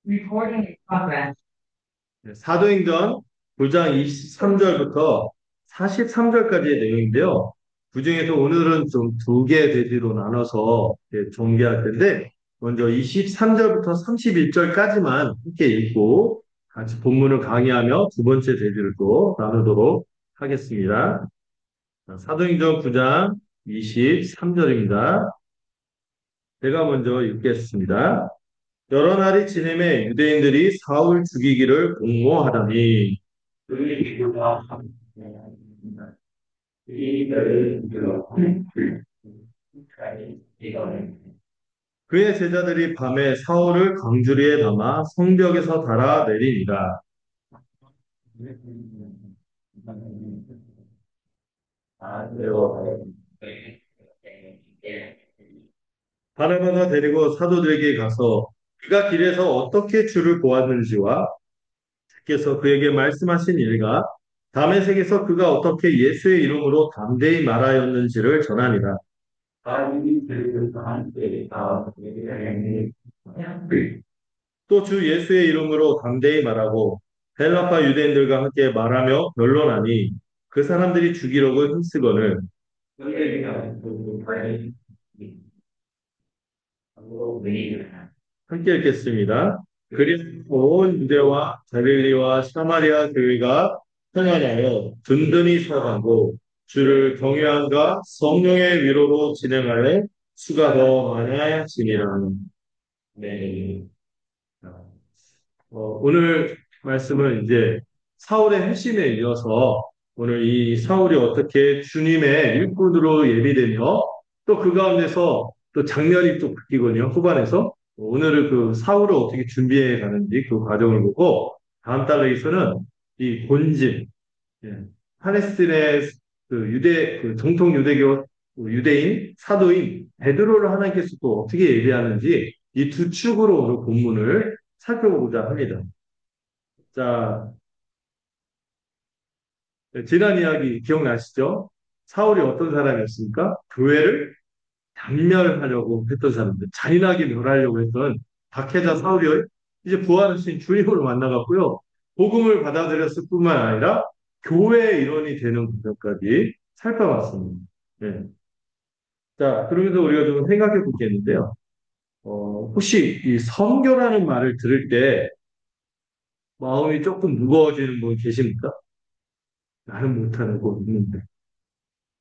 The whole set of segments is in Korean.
Recording in progress. 네, 사도행전 9장 23절부터 43절까지의 내용인데요. 그중에서 오늘은 좀 두 개 대지로 나눠서 전개할 텐데, 먼저 23절부터 31절까지만 함께 읽고 같이 본문을 강의하며 두 번째 대지를 또 나누도록 하겠습니다. 사도행전 9장 23절입니다. 제가 먼저 읽겠습니다. 여러 날이 지내매 유대인들이 사울 죽이기를 공모하다니 그의 제자들이 밤에 사울을 강주리에 담아 성벽에서 달아 내리니라. 바나바가 데리고 사도들에게 가서 그가 길에서 어떻게 주를 보았는지와 주께서 그에게 말씀하신 일과 다메섹에서 그가 어떻게 예수의 이름으로 담대히 말하였는지를 전하니라. 또 주 예수의 이름으로 담대히 말하고 헬라파 유대인들과 함께 말하며 변론하니 그 사람들이 죽이려고 힘쓰거늘 함께 읽겠습니다. 그리고 온 유대와 갈릴리와 사마리아 교회가 평안하여 든든히 서가고 주를 경외함과 성령의 위로로 진행하여 수가 더 많아지니라. 네. 오늘 말씀은 이제 사울의 회심에 이어서 오늘 이 사울이 어떻게 주님의 일꾼으로 예비되며 또 그 가운데서 또 장면이 또 바뀌거든요. 후반에서. 오늘은 그 사울을 어떻게 준비해 가는지 그 과정을 보고 다음 달에서는 이 본질, 예, 팔레스틴의 그 유대, 그 정통 유대교, 유대인, 사도인, 베드로를 하나님께서 또 어떻게 예비하는지 이 두 축으로 오늘 본문을 살펴보고자 합니다. 자, 지난 이야기 기억나시죠? 사울이 어떤 사람이었습니까? 교회를 단멸하려고 했던 사람들, 잔인하게 멸하려고 했던 박해자 사울이 이제 부활하신 주님을 만나갖고요. 복음을 받아들였을 뿐만 아니라 교회의 일원이 되는 부분까지 살펴봤습니다. 네. 자, 그러면서 우리가 좀 생각해 보겠는데요. 혹시 이 선교라는 말을 들을 때 마음이 조금 무거워지는 분 계십니까? 나는 못하는 거 있는데.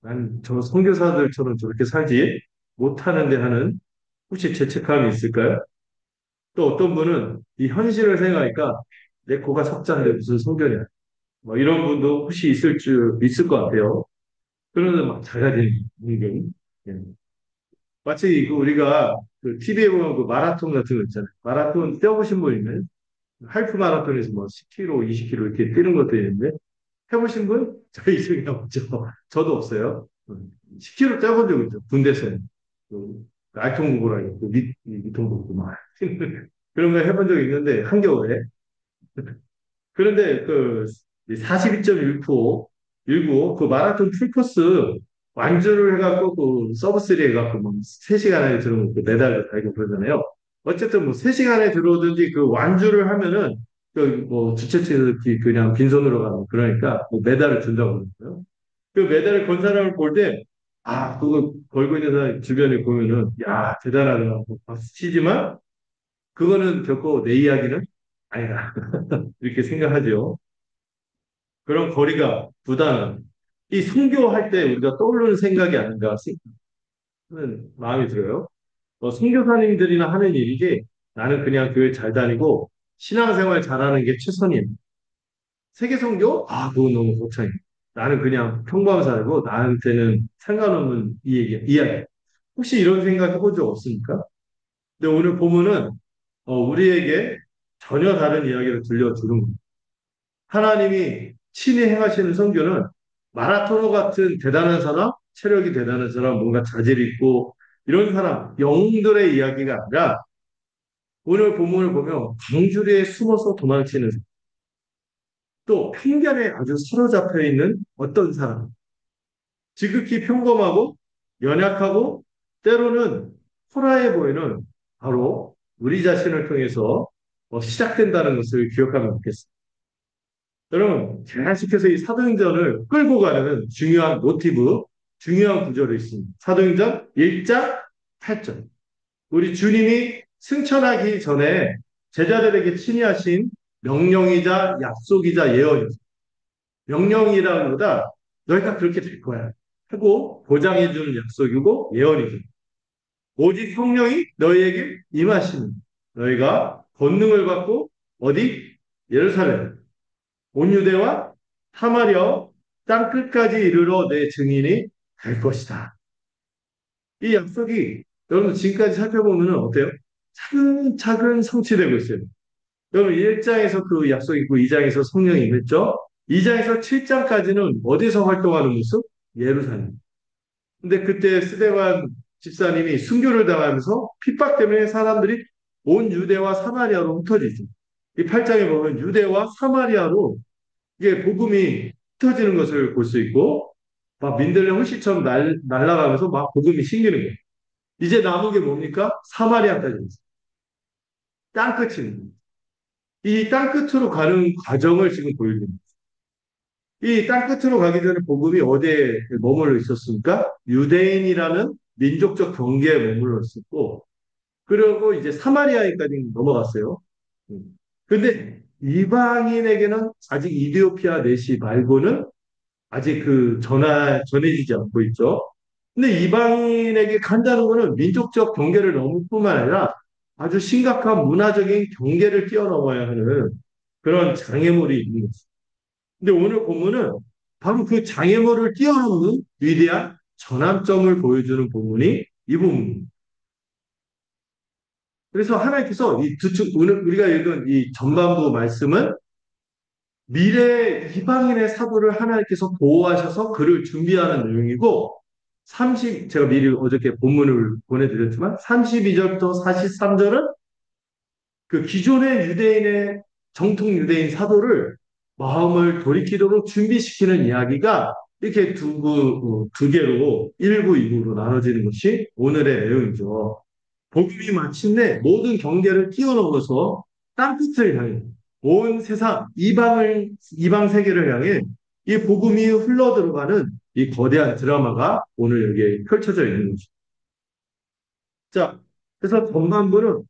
난 저 선교사들처럼 저렇게 살지 못하는데 하는 혹시 죄책감이 있을까요? 또 어떤 분은 이 현실을 생각하니까 내 코가 석자인데 무슨 선교냐. 뭐 이런 분도 혹시 있을 것 같아요. 그러면 막 작아지는 분경이. 예. 마치 그 우리가 그 TV에 보면 그 마라톤 같은 거 있잖아요. 마라톤 뛰어보신 분 있나요? 할프 마라톤에서 뭐 10km, 20km 이렇게 뛰는 것도 있는데 해보신 분? 저희 중에 없죠. 저도 없어요. 10km 뛰어본 적 있죠. 군대에서. 그 알통무고랑 그 밑통복고 막. 그런 거 해본 적 있는데, 한겨울에. 그런데 그 42.195, 19, 그 마라톤 풀코스 완주를 해갖고 그 서브3 해갖고 뭐 3시간 안에 들어오면 그 메달도 달고 그러잖아요. 어쨌든 뭐 3시간에 들어오든지 그 완주를 하면은 그 뭐 주최 측이 그냥 빈손으로 가고 그러니까 뭐 메달을 준다고 그러고요. 그 메달을 건 사람을 볼 때, 아, 그거 걸고 있는 사람 주변에 보면은, 야, 대단하다. 박수 치지만, 그거는 결코 내 이야기는 아니다. 이렇게 생각하죠. 그런 거리가 부담은 이 선교할 때 우리가 떠오르는 생각이 아닌가 하는 마음이 들어요. 선교사님들이나 하는 일이지 나는 그냥 교회 잘 다니고 신앙생활 잘하는 게 최선임. 세계 선교? 아, 그건 너무 거창해. 나는 그냥 평범한 살고 나한테는 상관없는 이야기. 혹시 이런 생각 해본 적 없습니까? 근데 오늘 보면은 우리에게 전혀 다른 이야기를 들려주는 겁니다. 하나님이 친히 행하시는 선교는 마라토너 같은 대단한 사람, 체력이 대단한 사람, 뭔가 자질이 있고 이런 사람, 영웅들의 이야기가 아니라 오늘 본문을 보면 광주리에 숨어서 도망치는 사람, 또 편견에 아주 사로잡혀 있는 어떤 사람, 지극히 평범하고 연약하고 때로는 초라해 보이는 바로 우리 자신을 통해서 시작된다는 것을 기억하면 좋겠습니다. 여러분, 계속해서 이 사도행전을 끌고 가는 중요한 모티브, 중요한 구절이 있습니다. 사도행전 1장 8절. 우리 주님이 승천하기 전에 제자들에게 친히하신 명령이자 약속이자 예언이죠. 명령이라기보다 너희가 그렇게 될 거야 하고 보장해 주는 약속이고 예언이죠. 오직 성령이 너희에게 임하시는 너희가 권능을 받고 어디 예루살렘 온 유대와 사마리아 땅 끝까지 이르러 내 증인이 될 것이다. 이 약속이 여러분 지금까지 살펴보면 어때요? 차근차근 성취되고 있어요. 여러분 1장에서 그 약속이 있고 2장에서 성령이 임했죠. 2장에서 7장까지는 어디서 활동하는 모습? 예루살렘. 근데 그때 스데반 집사님이 순교를 당하면서 핍박 때문에 사람들이 온 유대와 사마리아로 흩어지죠. 이 8장에 보면 유대와 사마리아로 이게 복음이 흩어지는 것을 볼 수 있고 막 민들레 홀씨처럼 날아가면서 막 복음이 생기는 거예요. 이제 남은 게 뭡니까? 사마리아까지 있어요. 땅끝입니다. 이 땅끝으로 가는 과정을 지금 보여줍니다. 이 땅끝으로 가기 전에 복음이 어디에 머물러 있었습니까? 유대인이라는 민족적 경계에 머물러 있었고, 그리고 이제 사마리아에까지 넘어갔어요. 음. 근데 이방인에게는 아직 이디오피아 내시 말고는 아직 전해지지 않고 있죠. 근데 이방인에게 간다는 거는 민족적 경계를 넘을 뿐만 아니라 아주 심각한 문화적인 경계를 뛰어넘어야 하는 그런 장애물이 있는 거죠. 근데 오늘 본문은 바로 그 장애물을 뛰어넘는 위대한 전환점을 보여주는 부분이 이 부분입니다. 그래서 하나님께서 오늘 우리가 읽은 이 전반부 말씀은 미래 이방인의 사도를 하나님께서 보호하셔서 그를 준비하는 내용이고 제가 미리 어저께 본문을 보내드렸지만 32절부터 43절은 그 기존의 유대인의 정통 유대인 사도를 마음을 돌이키도록 준비시키는 이야기가 이렇게 두 개로 1부, 2부로 나눠지는 것이 오늘의 내용이죠. 복음이 마침내 모든 경계를 뛰어넘어서 땅끝을 향해 온 세상 이방 세계를 향해 이 복음이 흘러 들어가는 이 거대한 드라마가 오늘 여기에 펼쳐져 있는 거죠. 자, 그래서 전반부는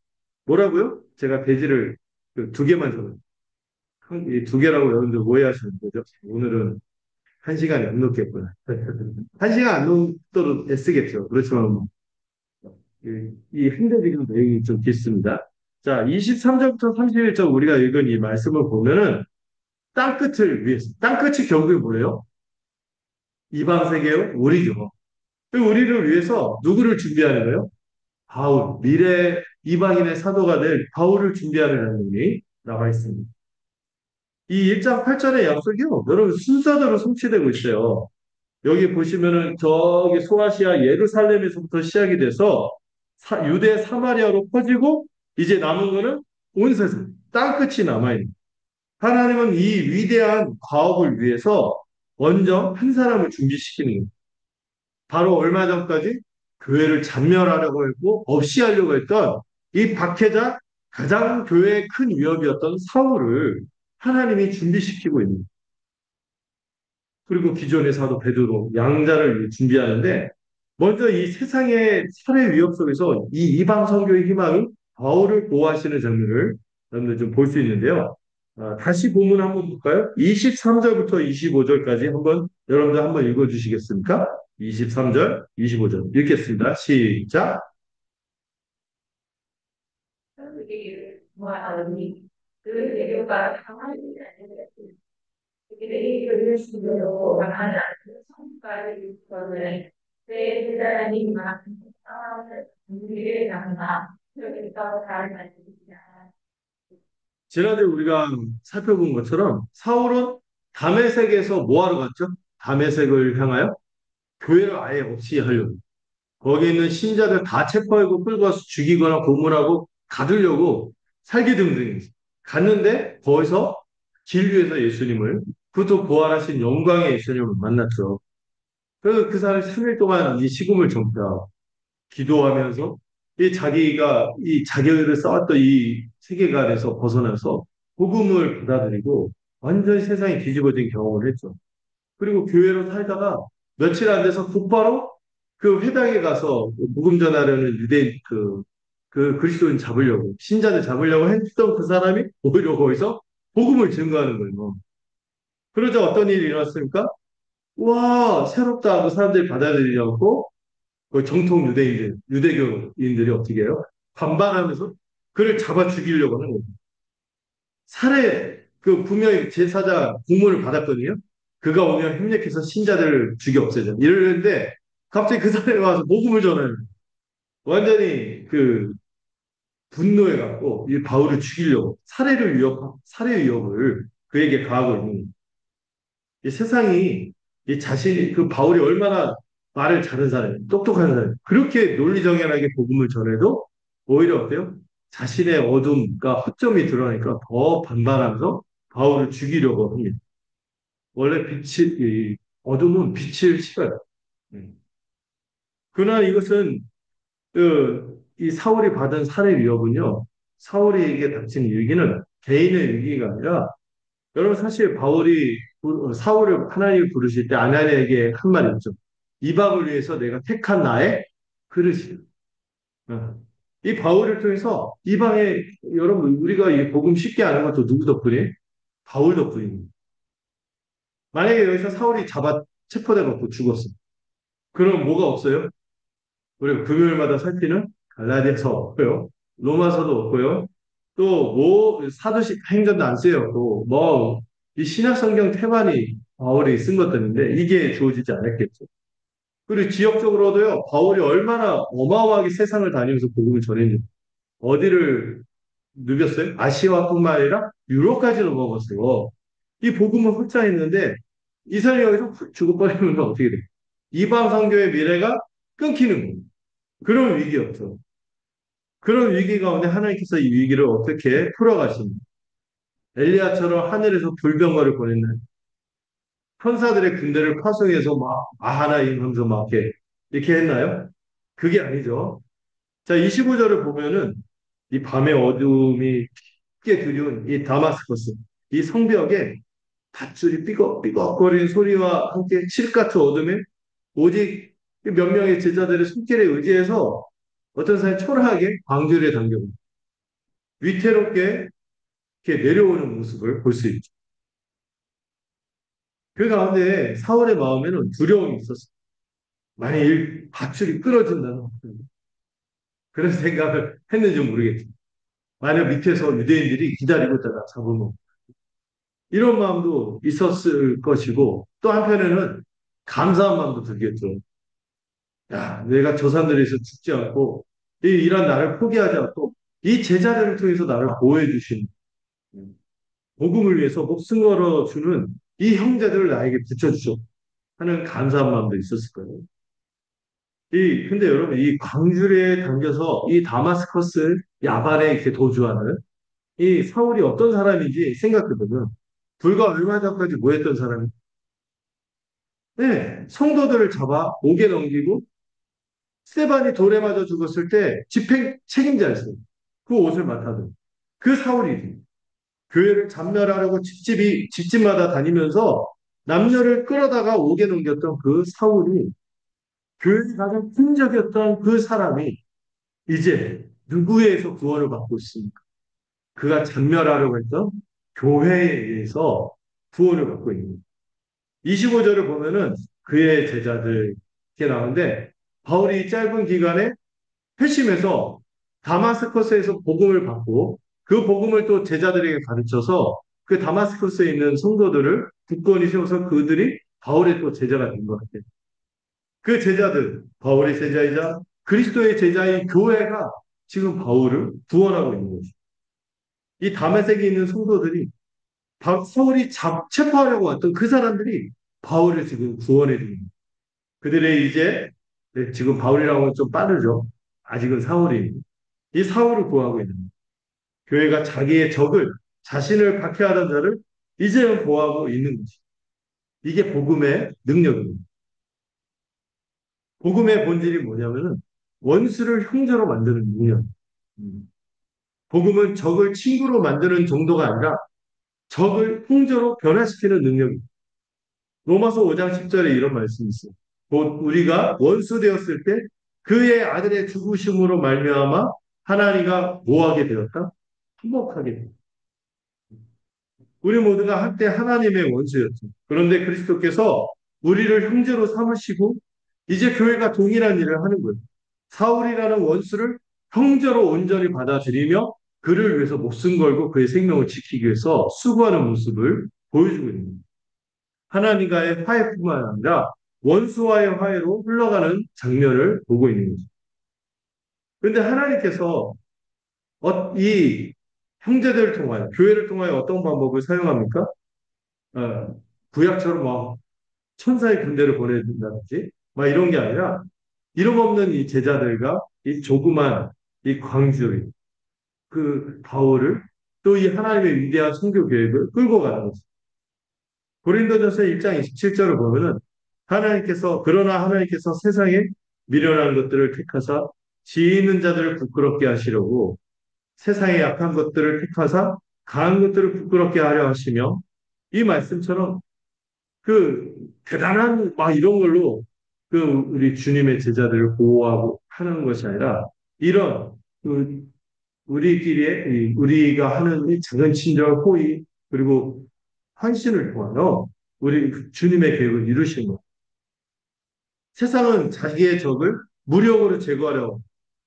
뭐라고요? 제가 페이지를 두 개만 적어요. 이두 개라고 여러분들 오해하시는 거죠. 오늘은 한 시간이 안 넘겠구나. 한 시간 안 넘도록 애쓰겠죠. 그렇지만 뭐, 이 핸드리는 내용이 좀 깊습니다. 자, 23절부터 31절 우리가 읽은 이 말씀을 보면은 땅끝을 위해서, 땅끝이 결국에 뭐예요? 이방 세계요? 우리죠. 그 우리를 위해서 누구를 준비하는 거예요? 바울, 미래 이방인의 사도가 될 바울을 준비하는 내용이 나와 있습니다. 이 1장 8절의 약속이요. 여러분 순서대로 성취되고 있어요. 여기 보시면은 저기 소아시아 예루살렘에서부터 시작이 돼서 유대 사마리아로 퍼지고 이제 남은 거는 온 세상 땅끝이 남아있는 하나님은 이 위대한 과업을 위해서 먼저 한 사람을 준비시키는 거예요. 바로 얼마 전까지 교회를 잔멸하려고 했고 없이 하려고 했던 이 박해자 가장 교회의 큰 위협이었던 사울을 하나님이 준비시키고 있는 거예요. 그리고 기존의 사도 베드로 양자를 준비하는데 먼저 이 세상의 살해 위협 속에서 이 이방 선교의 희망이 바울을 보호하시는 장면을 여러분들 좀 볼 수 있는데요. 다시 본문 한번 볼까요? 23절부터 25절까지 여러분들 한번 읽어주시겠습니까? 23절, 25절 읽겠습니다. 시작. 그들이 그를 죽이려고 당하는 성과를 일으켜내 내 대단히 많은 상황을 우리를 당하 여기서 잘 만들자. 지난주에 우리가 살펴본 것처럼 사울은 다메섹에서 뭐 하러 갔죠? 다메섹을 향하여 교회를 아예 없이 하려고. 거기 있는 신자들 다 체포하고 끌고 와서 죽이거나 고문하고 가두려고 살기등등 갔는데 거기서 길 위에서 예수님을 그것도 부활하신 영광의 예수님을 만났죠. 그래서 그 사람이 3일 동안 이 식음을 정다 기도하면서 이 자기가 이 자기를 쌓았던 이 세계관에서 벗어나서 복음을 받아들이고 완전히 세상이 뒤집어진 경험을 했죠. 그리고 교회로 살다가 며칠 안 돼서 곧바로 그 회당에 가서 복음 전하려는 유대인 그 그리스도인 잡으려고 신자들 잡으려고 했던 그 사람이 오히려 거기서 복음을 증거하는 거예요. 그러자 어떤 일이 일어났습니까? 와 새롭다 하고 사람들이 받아들이려고 그 정통 유대인들 유대교인들이 어떻게 해요? 반발하면서 그를 잡아 죽이려고 하는 거예요. 살해 그 분명히 제사장 공문을 받았거든요. 그가 오면 협력해서 신자들을 죽여 없애자 이러는데 갑자기 그 사람이 와서 복음을 전하는 완전히 그 분노해 갖고 이 바울을 죽이려고 살해 위협을 그에게 가하고 있는 이 세상이 이 자신이 그 바울이 얼마나 말을 잘하는 사람이 똑똑한 사람이 그렇게 논리정연하게 복음을 전해도 오히려 어때요? 자신의 어둠과 허점이 드러나니까 더 반발하면서 바울을 죽이려고 합니다. 원래 이 어둠은 빛을 싫어요. 음. 그러나 이것은 이 사울이 받은 살해 위협은요. 사울에게 닥친 위기는 개인의 위기가 아니라 여러분 사실 사울을 하나님이 부르실 때 아나니에게 한 말이 있죠. 이방을 위해서 내가 택한 나의 그릇이다. 어. 이 바울을 통해서 이방에 여러분 우리가 이 복음 쉽게 아는 것도 누구 덕분에? 바울 덕분입니다. 만약에 여기서 사울이 체포돼 갖고 죽었어. 그럼 뭐가 없어요? 우리 금요일마다 살피는 갈라디아서 없고요. 로마서도 없고요. 또 뭐 사도식 행전도 안 쓰여. 또 뭐 이 신약 성경 태반이 바울이 쓴 것들인데 이게 주어지지 않았겠죠. 그리고 지역적으로도요. 바울이 얼마나 어마어마하게 세상을 다니면서 복음을 전했는지 어디를 누볐어요? 아시아뿐만 아니라 유럽까지 넘어갔어요. 이 복음을 확장했는데 이 사람이 여기서 훅 죽어버리면 어떻게 돼요? 이방 선교의 미래가 끊기는 거예요. 그런 위기였죠. 그런 위기 가운데 하나님께서 이 위기를 어떻게 풀어가십니까? 엘리야처럼 하늘에서 불병거를 보냈나요? 천사들의 군대를 파송해서 막 마하나임 하면서 막 이렇게 했나요? 그게 아니죠. 자, 25절을 보면은 이 밤의 어둠이 깊게 두려운 이 다마스커스, 이 성벽에 밧줄이 삐걱삐걱거리는 소리와 함께 칠흑 같은 어둠에 오직 몇 명의 제자들의 손길에 의지해서 어떤 사람이 초라하게 광주리에 당겨 위태롭게 이렇게 내려오는 모습을 볼 수 있죠. 그 가운데 사울의 마음에는 두려움이 있었어요. 만약 이 밧줄이 끊어진다는 그런 생각을 했는지 모르겠죠. 만약 밑에서 유대인들이 기다리고 있다가 잡으면 이런 마음도 있었을 것이고 또 한편에는 감사한 마음도 들겠죠. 야, 내가 저 산들에서 죽지 않고 이 이런 나를 포기하지 않고 이 제자들을 통해서 나를 보호해 주신 복음을 위해서 목숨 걸어 주는 이 형제들을 나에게 붙여주셨 하는 감사한 마음도 있었을 거예요. 근데 여러분, 이 광주리에 당겨서 이 다마스커스 야발에 이렇게 도주하는 이 사울이 어떤 사람인지 생각해보면 불과 얼마 전까지 뭐 했던 사람이? 네, 성도들을 잡아 옥에 넘기고 스테반이 돌에 맞아 죽었을 때 집행 책임자였어요. 그 옷을 맡아도. 그 사울이 교회를 잔멸하려고 집집마다 다니면서 남녀를 끌어다가 옥에 넘겼던 그 사울이 교회의 가장 흔적이었던 그 사람이 이제 누구에서 구원을 받고 있습니까? 그가 잔멸하려고 했던 교회에 의해서 구원을 받고 있는 거예요. 25절을 보면은 그의 제자들 이렇게 나오는데 바울이 짧은 기간에 회심해서 다마스커스에서 복음을 받고 그 복음을 또 제자들에게 가르쳐서 그 다마스커스에 있는 성도들을 굳건히 세워서 그들이 바울의 또 제자가 된 것 같아요. 그 제자들, 바울의 제자이자 그리스도의 제자인 교회가 지금 바울을 구원하고 있는 거죠. 이 다메섹에 있는 성도들이 사울이 체포하려고 왔던 그 사람들이 바울을 지금 구원해 주는 거예요. 그들의 이제 네, 지금 바울이라고 좀 빠르죠. 아직은 사울이 이 사울을 구하고 있는 거예요. 교회가 자기의 적을 자신을 박해하던 자를 이제는 보호하고 있는 거지. 이게 복음의 능력입니다. 복음의 본질이 뭐냐면은 원수를 형제로 만드는 능력. 음. 복음은 적을 친구로 만드는 정도가 아니라 적을 형제로 변화시키는 능력입니다. 로마서 5장 10절에 이런 말씀이 있어요. 곧 우리가 원수 되었을 때 그의 아들의 죽으심으로 말미암아 하나님과 뭐하게 되었다? 화목하게 되었다. 우리 모두가 한때 하나님의 원수였죠. 그런데 그리스도께서 우리를 형제로 삼으시고 이제 교회가 동일한 일을 하는 거예요. 사울이라는 원수를 형제로 온전히 받아들이며 그를 위해서 목숨 걸고 그의 생명을 지키기 위해서 수고하는 모습을 보여주고 있는 거예요. 하나님과의 화해뿐만 아니라 원수와의 화해로 흘러가는 장면을 보고 있는 거죠. 그런데 하나님께서 이 형제들을 통하여, 교회를 통하여 어떤 방법을 사용합니까? 구약처럼 막 천사의 군대를 보내준다든지 막 이런 게 아니라 이름 없는 이 제자들과 이 조그만 이 광주의 그 바울을 또 이 하나님의 위대한 선교 계획을 끌고 가는 거죠. 고린도전서 1장 27절을 보면은 그러나 하나님께서 세상에 미련한 것들을 택하사 지혜 있는 자들을 부끄럽게 하시려고 세상에 약한 것들을 택하사 강한 것들을 부끄럽게 하려 하시며 이 말씀처럼 그 대단한 막 이런 걸로 그 우리 주님의 제자들을 보호하고 하는 것이 아니라 이런 그 우리가 하는 이 작은 친절, 호의 그리고 헌신을 통하여 우리 주님의 계획을 이루신 것. 세상은 자기의 적을 무력으로 제거하려고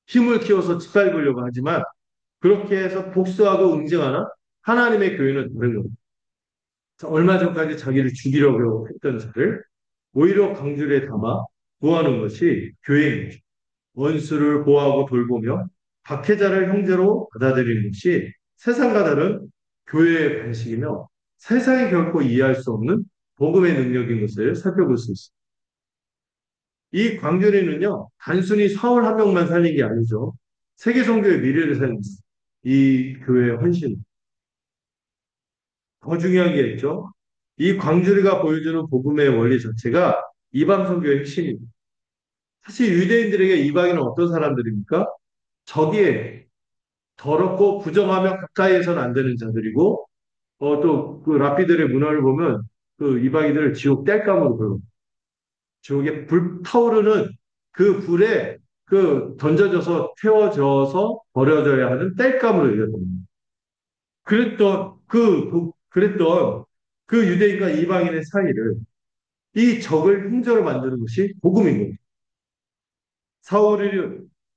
힘을 키워서 짓밟으려고 하지만 그렇게 해서 복수하고 응징하나 하나님의 교회는 다른 겁니다. 얼마 전까지 자기를 죽이려고 했던 자를 오히려 강줄에 담아 구하는 것이 교회입니다. 원수를 보호하고 돌보며 박해자를 형제로 받아들이는 것이 세상과 다른 교회의 방식이며 세상이 결코 이해할 수 없는 복음의 능력인 것을 살펴볼 수 있습니다. 이 광주리는요, 단순히 사울 한 명만 살린 게 아니죠. 세계 선교의 미래를 살린 이 교회의 헌신. 더 중요한 게 있죠. 이 광주리가 보여주는 복음의 원리 자체가 이방 선교의 핵심입니다. 사실 유대인들에게 이방인은 어떤 사람들입니까? 적이에요. 더럽고 부정하며 가까이에서는 안 되는 자들이고, 또 그 랍비들의 문화를 보면 그 이방인들을 지옥 땔감으로 불러. 지옥에 불타오르는 그 불에 그 던져져서 태워져서 버려져야 하는 땔감으로 여겼습니다. 그랬던 그 유대인과 이방인의 사이를 이 적을 형제로 만드는 것이 복음인 거예요. 사울이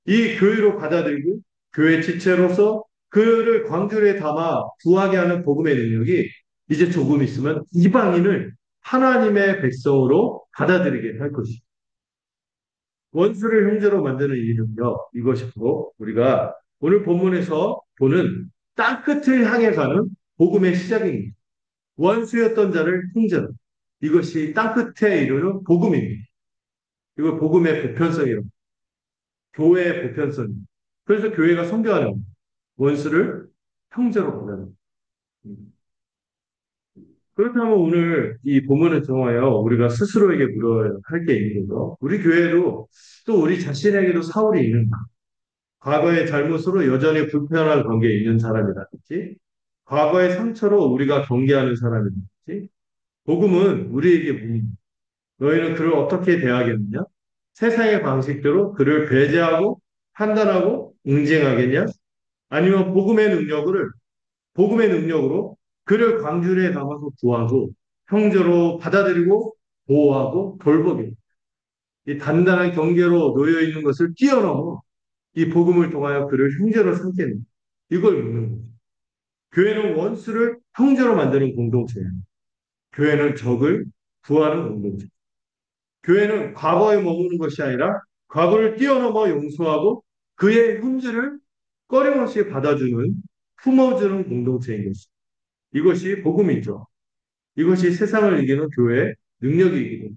이 교회로 받아들이고 교회 지체로서 그를 광주리에 담아 구하게 하는 복음의 능력이 이제 조금 있으면 이방인을 하나님의 백성으로 받아들이게 할 것이죠. 원수를 형제로 만드는 이 능력, 이것이 바로 우리가 오늘 본문에서 보는 땅끝을 향해 가는 복음의 시작입니다. 원수였던 자를 형제로. 이것이 땅끝에 이르는 복음입니다. 이거 복음의 보편성이라고. 교회의 보편성입니다. 그래서 교회가 선교하는 원수를 형제로 보는. 그렇다면 오늘 이 본문을 통하여 우리가 스스로에게 물어야 할 게 있는 거죠. 우리 교회도 또 우리 자신에게도 사울이 있는가? 과거의 잘못으로 여전히 불편한 관계에 있는 사람이라든지, 과거의 상처로 우리가 경계하는 사람이라든지, 복음은 우리에게 묻습니다. 너희는 그를 어떻게 대하겠느냐? 세상의 방식대로 그를 배제하고 판단하고 응징하겠냐? 아니면 복음의 능력으로 그를 광주리에 담아서 구하고 형제로 받아들이고 보호하고 돌보게. 이 단단한 경계로 놓여 있는 것을 뛰어넘어 이 복음을 통하여 그를 형제로 삼겠는 이걸 묻는 거죠. 교회는 원수를 형제로 만드는 공동체예요. 교회는 적을 구하는 공동체. 교회는 과거에 머무는 것이 아니라 과거를 뛰어넘어 용서하고 그의 형제를 꺼림없이 받아주는 품어주는 공동체인 것입니다. 이것이 복음이죠. 이것이 세상을 이기는 교회의 능력이기도.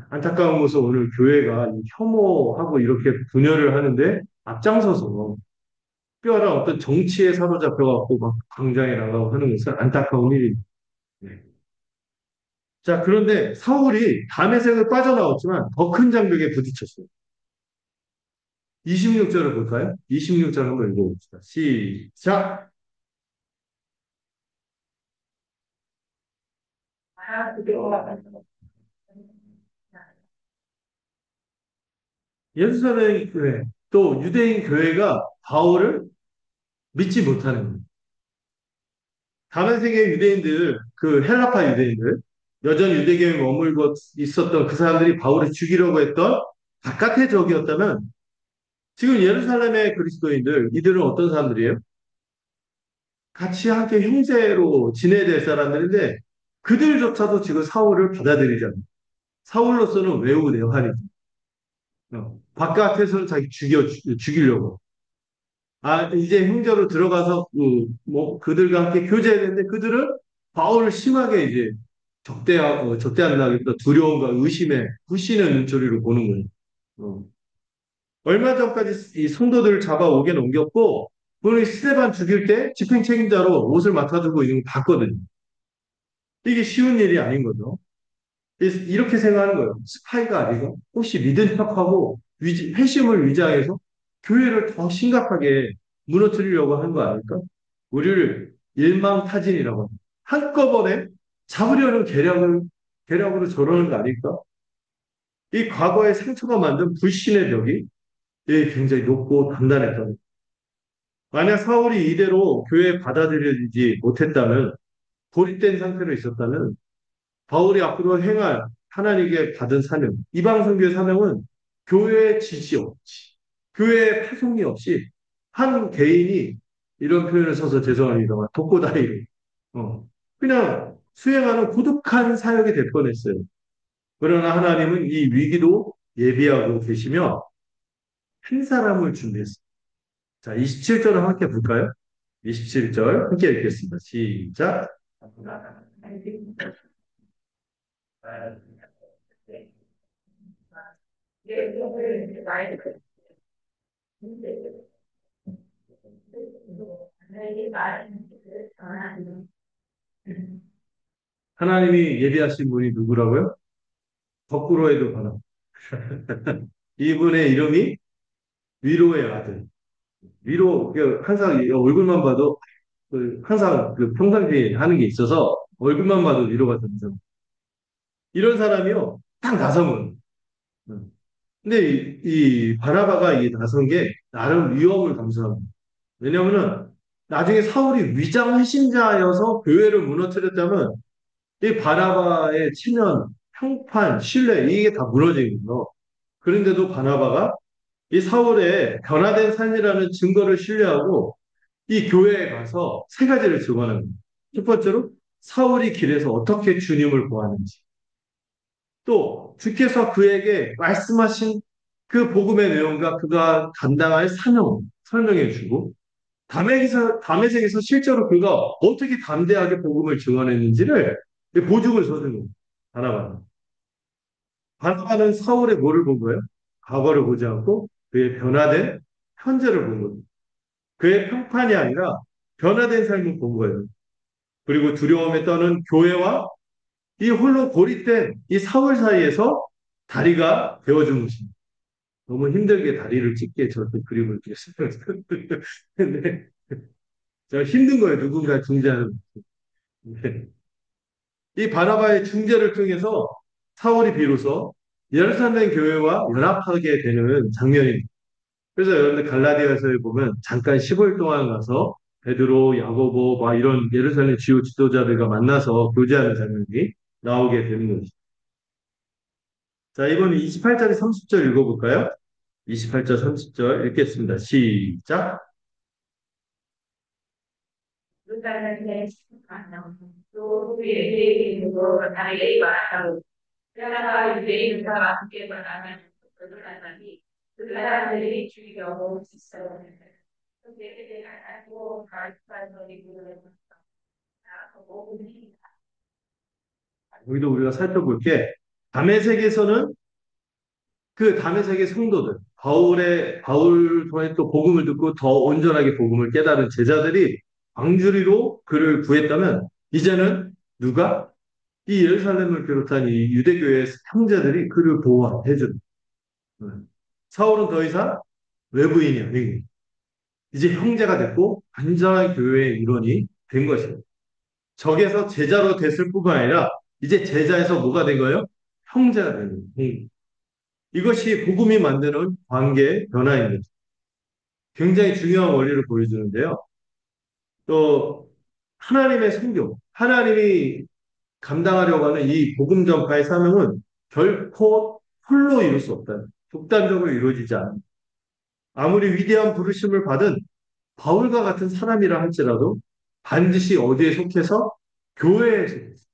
안타까운 것은 오늘 교회가 혐오하고 이렇게 분열을 하는데 앞장서서 특별한 어떤 정치에 사로잡혀갖고 막 광장에 나가고 하는 것은 안타까운 일입니다. 네. 자, 그런데 사울이 다메섹을 빠져나왔지만 더 큰 장벽에 부딪혔어요. 26절을 볼까요? 26절 한번 읽어봅시다. 시작! 예루살렘 교회, 또 유대인 교회가 바울을 믿지 못하는 거예요. 다른 세계 유대인들, 그 헬라파 유대인들, 여전히 유대교에 머물고 있었던 그 사람들이 바울을 죽이려고 했던 바깥의 적이었다면 지금 예루살렘의 그리스도인들, 이들은 어떤 사람들이에요? 같이 함께 형제로 지내야 될 사람들인데 그들조차도 지금 사울을 받아들이잖아요. 사울로서는 외우 내환이죠. 바깥에서는 자기 죽이려고. 아, 이제 형제로 들어가서 뭐 그들과 함께 교제해야 되는데 그들은 바울을 심하게 이제 적대한다기보다 두려움과 의심에 부시는 눈초리로 보는 거예요. 어. 얼마 전까지 이 성도들을 잡아오게 넘겼고, 오늘 스테반 죽일 때 집행 책임자로 옷을 맡아주고 있는 거 봤거든요. 이게 쉬운 일이 아닌 거죠. 그래서 이렇게 생각하는 거예요. 스파이가 아니고 혹시 믿은 척하고 회심을 위장해서 교회를 더 심각하게 무너뜨리려고 하는 거 아닐까? 우리를 일망타진이라고 합니다. 한꺼번에 잡으려는 계략으로 저러는 거 아닐까? 이 과거의 상처가 만든 불신의 벽이 굉장히 높고 단단했던. 만약 사울이 이대로 교회에 받아들여지지 못했다면, 고립된 상태로 있었다면, 바울이 앞으로 행할 하나님께 받은 사명, 이방 선교의 사명은 교회의 지지 없이, 교회의 파송이 없이 한 개인이 이런 표현을 써서 죄송합니다만 독고다이로 그냥 수행하는 고독한 사역이 될 뻔했어요. 그러나 하나님은 이 위기도 예비하고 계시며 한 사람을 준비했어요. 자, 27절을 함께 볼까요? 27절 함께 읽겠습니다. 시작. 하나님이 예비하신 분이 누구라고요? 거꾸로 해도 가능. 이분의 이름이 위로의 아들. 위로, 항상 얼굴만 봐도, 항상 평상시에 하는 게 있어서 얼굴만 봐도 위로가 되는 사람. 이런 사람이요, 딱 나서면. 음. 근데 이 바나바가 이 나선 게 나름 위험을 감수합니다. 왜냐면은 나중에 사울이 위장 회심자여서 교회를 무너뜨렸다면 이 바나바의 체면, 평판, 신뢰 이게 다 무너지는 거예요. 그런데도 바나바가 이 사울의 변화된 삶이라는 증거를 신뢰하고 이 교회에 가서 세 가지를 증언합니다. 첫 번째로 사울이 길에서 어떻게 주님을 보았는지, 또 주께서 그에게 말씀하신 그 복음의 내용과 그가 감당할 사명을 설명해 주고, 담에색에서 실제로 그가 어떻게 담대하게 복음을 증언했는지를 보증을 서주는 거예요. 바나바는. 바나바는 사울의 뭐를 본 거예요? 과거를 보지 않고 그의 변화된 현재를 본 거예요. 그의 평판이 아니라 변화된 삶을 본 거예요. 그리고 두려움에 떠는 교회와 이 홀로 고립된 이 사울 사이에서 다리가 되어준 것입니다. 너무 힘들게 다리를 찢게 저렇게 그림을 그렸어요. 근데 저 힘든 거예요. 누군가 중재하는. 이 바나바의 중재를 통해서 사울이 비로소 예루살렘 교회와 연합하게 되는 장면입니다. 그래서 여러분들 갈라디아서에 보면 잠깐 15일 동안 가서 베드로, 야고보, 막 이런 예루살렘 주요 지도자들과 만나서 교제하는 장면이 나오게 되는 거죠. 자, 이번에 28절에 30절 읽어볼까요? 28절, 30절 읽겠습니다. 시작. 여기도 우리가 살펴볼 게 담에색에서는 그 담에색의 성도들, 바울 통해 또 복음을 듣고 더 온전하게 복음을 깨달은 제자들이 방주리로 그를 구했다면 이제는 누가? 이 예루살렘을 비롯한 이 유대교의 형제들이 그를 보호해주는. 사울은 더 이상 외부인이 아니고 이제 형제가 됐고 완전한 교회의 일원이 된 것이에요. 적에서 제자로 됐을 뿐만 아니라 이제 제자에서 뭐가 된 거예요? 형제가 되는 거예요. 이것이 복음이 만드는 관계의 변화입니다. 굉장히 중요한 원리를 보여주는데요. 또 하나님의 성교, 하나님이 감당하려고 하는 이 복음 전파의 사명은 결코 홀로 이룰 수 없다. 독단적으로 이루어지지 않아. 아무리 위대한 부르심을 받은 바울과 같은 사람이라 할지라도 반드시 어디에 속해서 교회에 속해서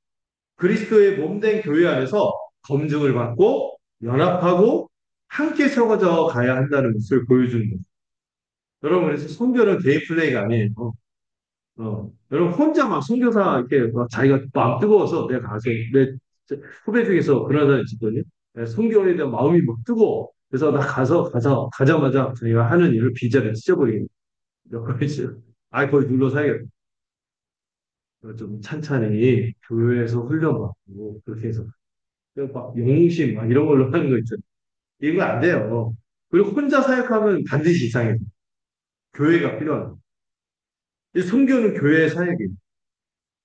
그리스도의 몸된 교회 안에서 검증을 받고 연합하고 함께 세워져 가야 한다는 것을 보여주는 거죠. 여러분, 그래서 선교는 개인 플레이가 아니에요. 여러분 혼자 막 선교사 이렇게 막 자기가 마음 뜨거워서 내가 가서 내 후배 중에서 그런 사람이 있거든요. 선교에 대한 마음이 막 뜨거워. 그래서 나 가자마자 자기가 하는 일을 비자를 찢어버리는 거죠. 아, 거기 눌러 사야겠다. 좀 찬찬히 교회에서 훈련받고 그렇게 해서 막 영웅심 막 이런 걸로 하는 거 있잖아요. 이거 안 돼요. 그리고 혼자 사역하면 반드시 이상해요. 교회가 필요합니다. 이 선교는 교회의 사역이에요.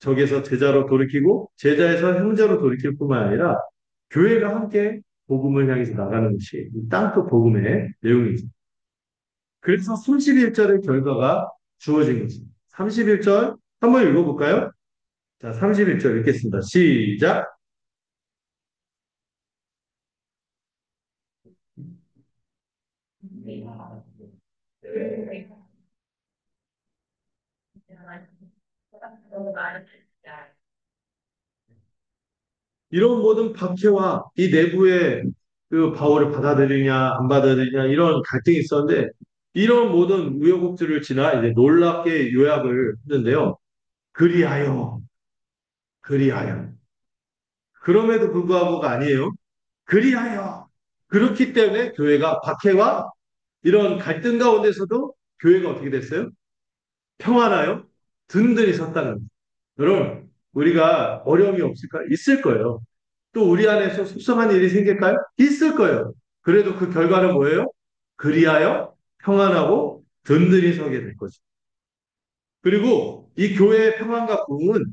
적에서 제자로 돌이키고 제자에서 형제로 돌이킬 뿐만 아니라 교회가 함께 복음을 향해서 나가는 것이 이 땅끝 복음의 내용이죠. 그래서 31절의 결과가 주어진 것입니다. 31절 한번 읽어볼까요? 자, 31절 읽겠습니다. 시작. 이런 모든 박해와 이 내부의 그 바울을 받아들이냐 안 받아들이냐 이런 갈등이 있었는데 이런 모든 우여곡절을 지나 이제 놀랍게 요약을 했는데요. 그리하여, 그리하여. 그럼에도 불구하고가 아니에요. 그리하여. 그렇기 때문에 교회가 박해와 이런 갈등 가운데서도 교회가 어떻게 됐어요? 평안하여 든든히 섰다는 거예요. 여러분, 우리가 어려움이 없을까? 있을 거예요. 또 우리 안에서 속상한 일이 생길까요? 있을 거예요. 그래도 그 결과는 뭐예요? 그리하여 평안하고 든든히 서게 될 거죠. 그리고 이 교회의 평안과 부흥은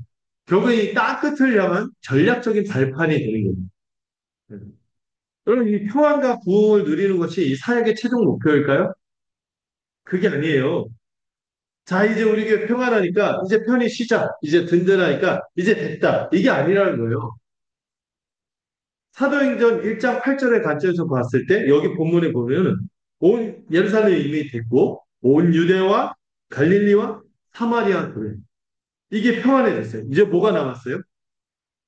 결국 이 땅끝을 향한 전략적인 발판이 되는 겁니다. 여러분, 이 평안과 부흥을 누리는 것이 이 사역의 최종 목표일까요? 그게 아니에요. 자, 이제 우리 교회 평안하니까 이제 편히 쉬자. 이제 든든하니까 이제 됐다. 이게 아니라는 거예요. 사도행전 1장 8절의 관점에서 봤을 때 여기 본문에 보면 온 예루살렘이 이미 됐고 온 유대와 갈릴리와 사마리아 교회 이게 평안해졌어요. 이제 뭐가 남았어요?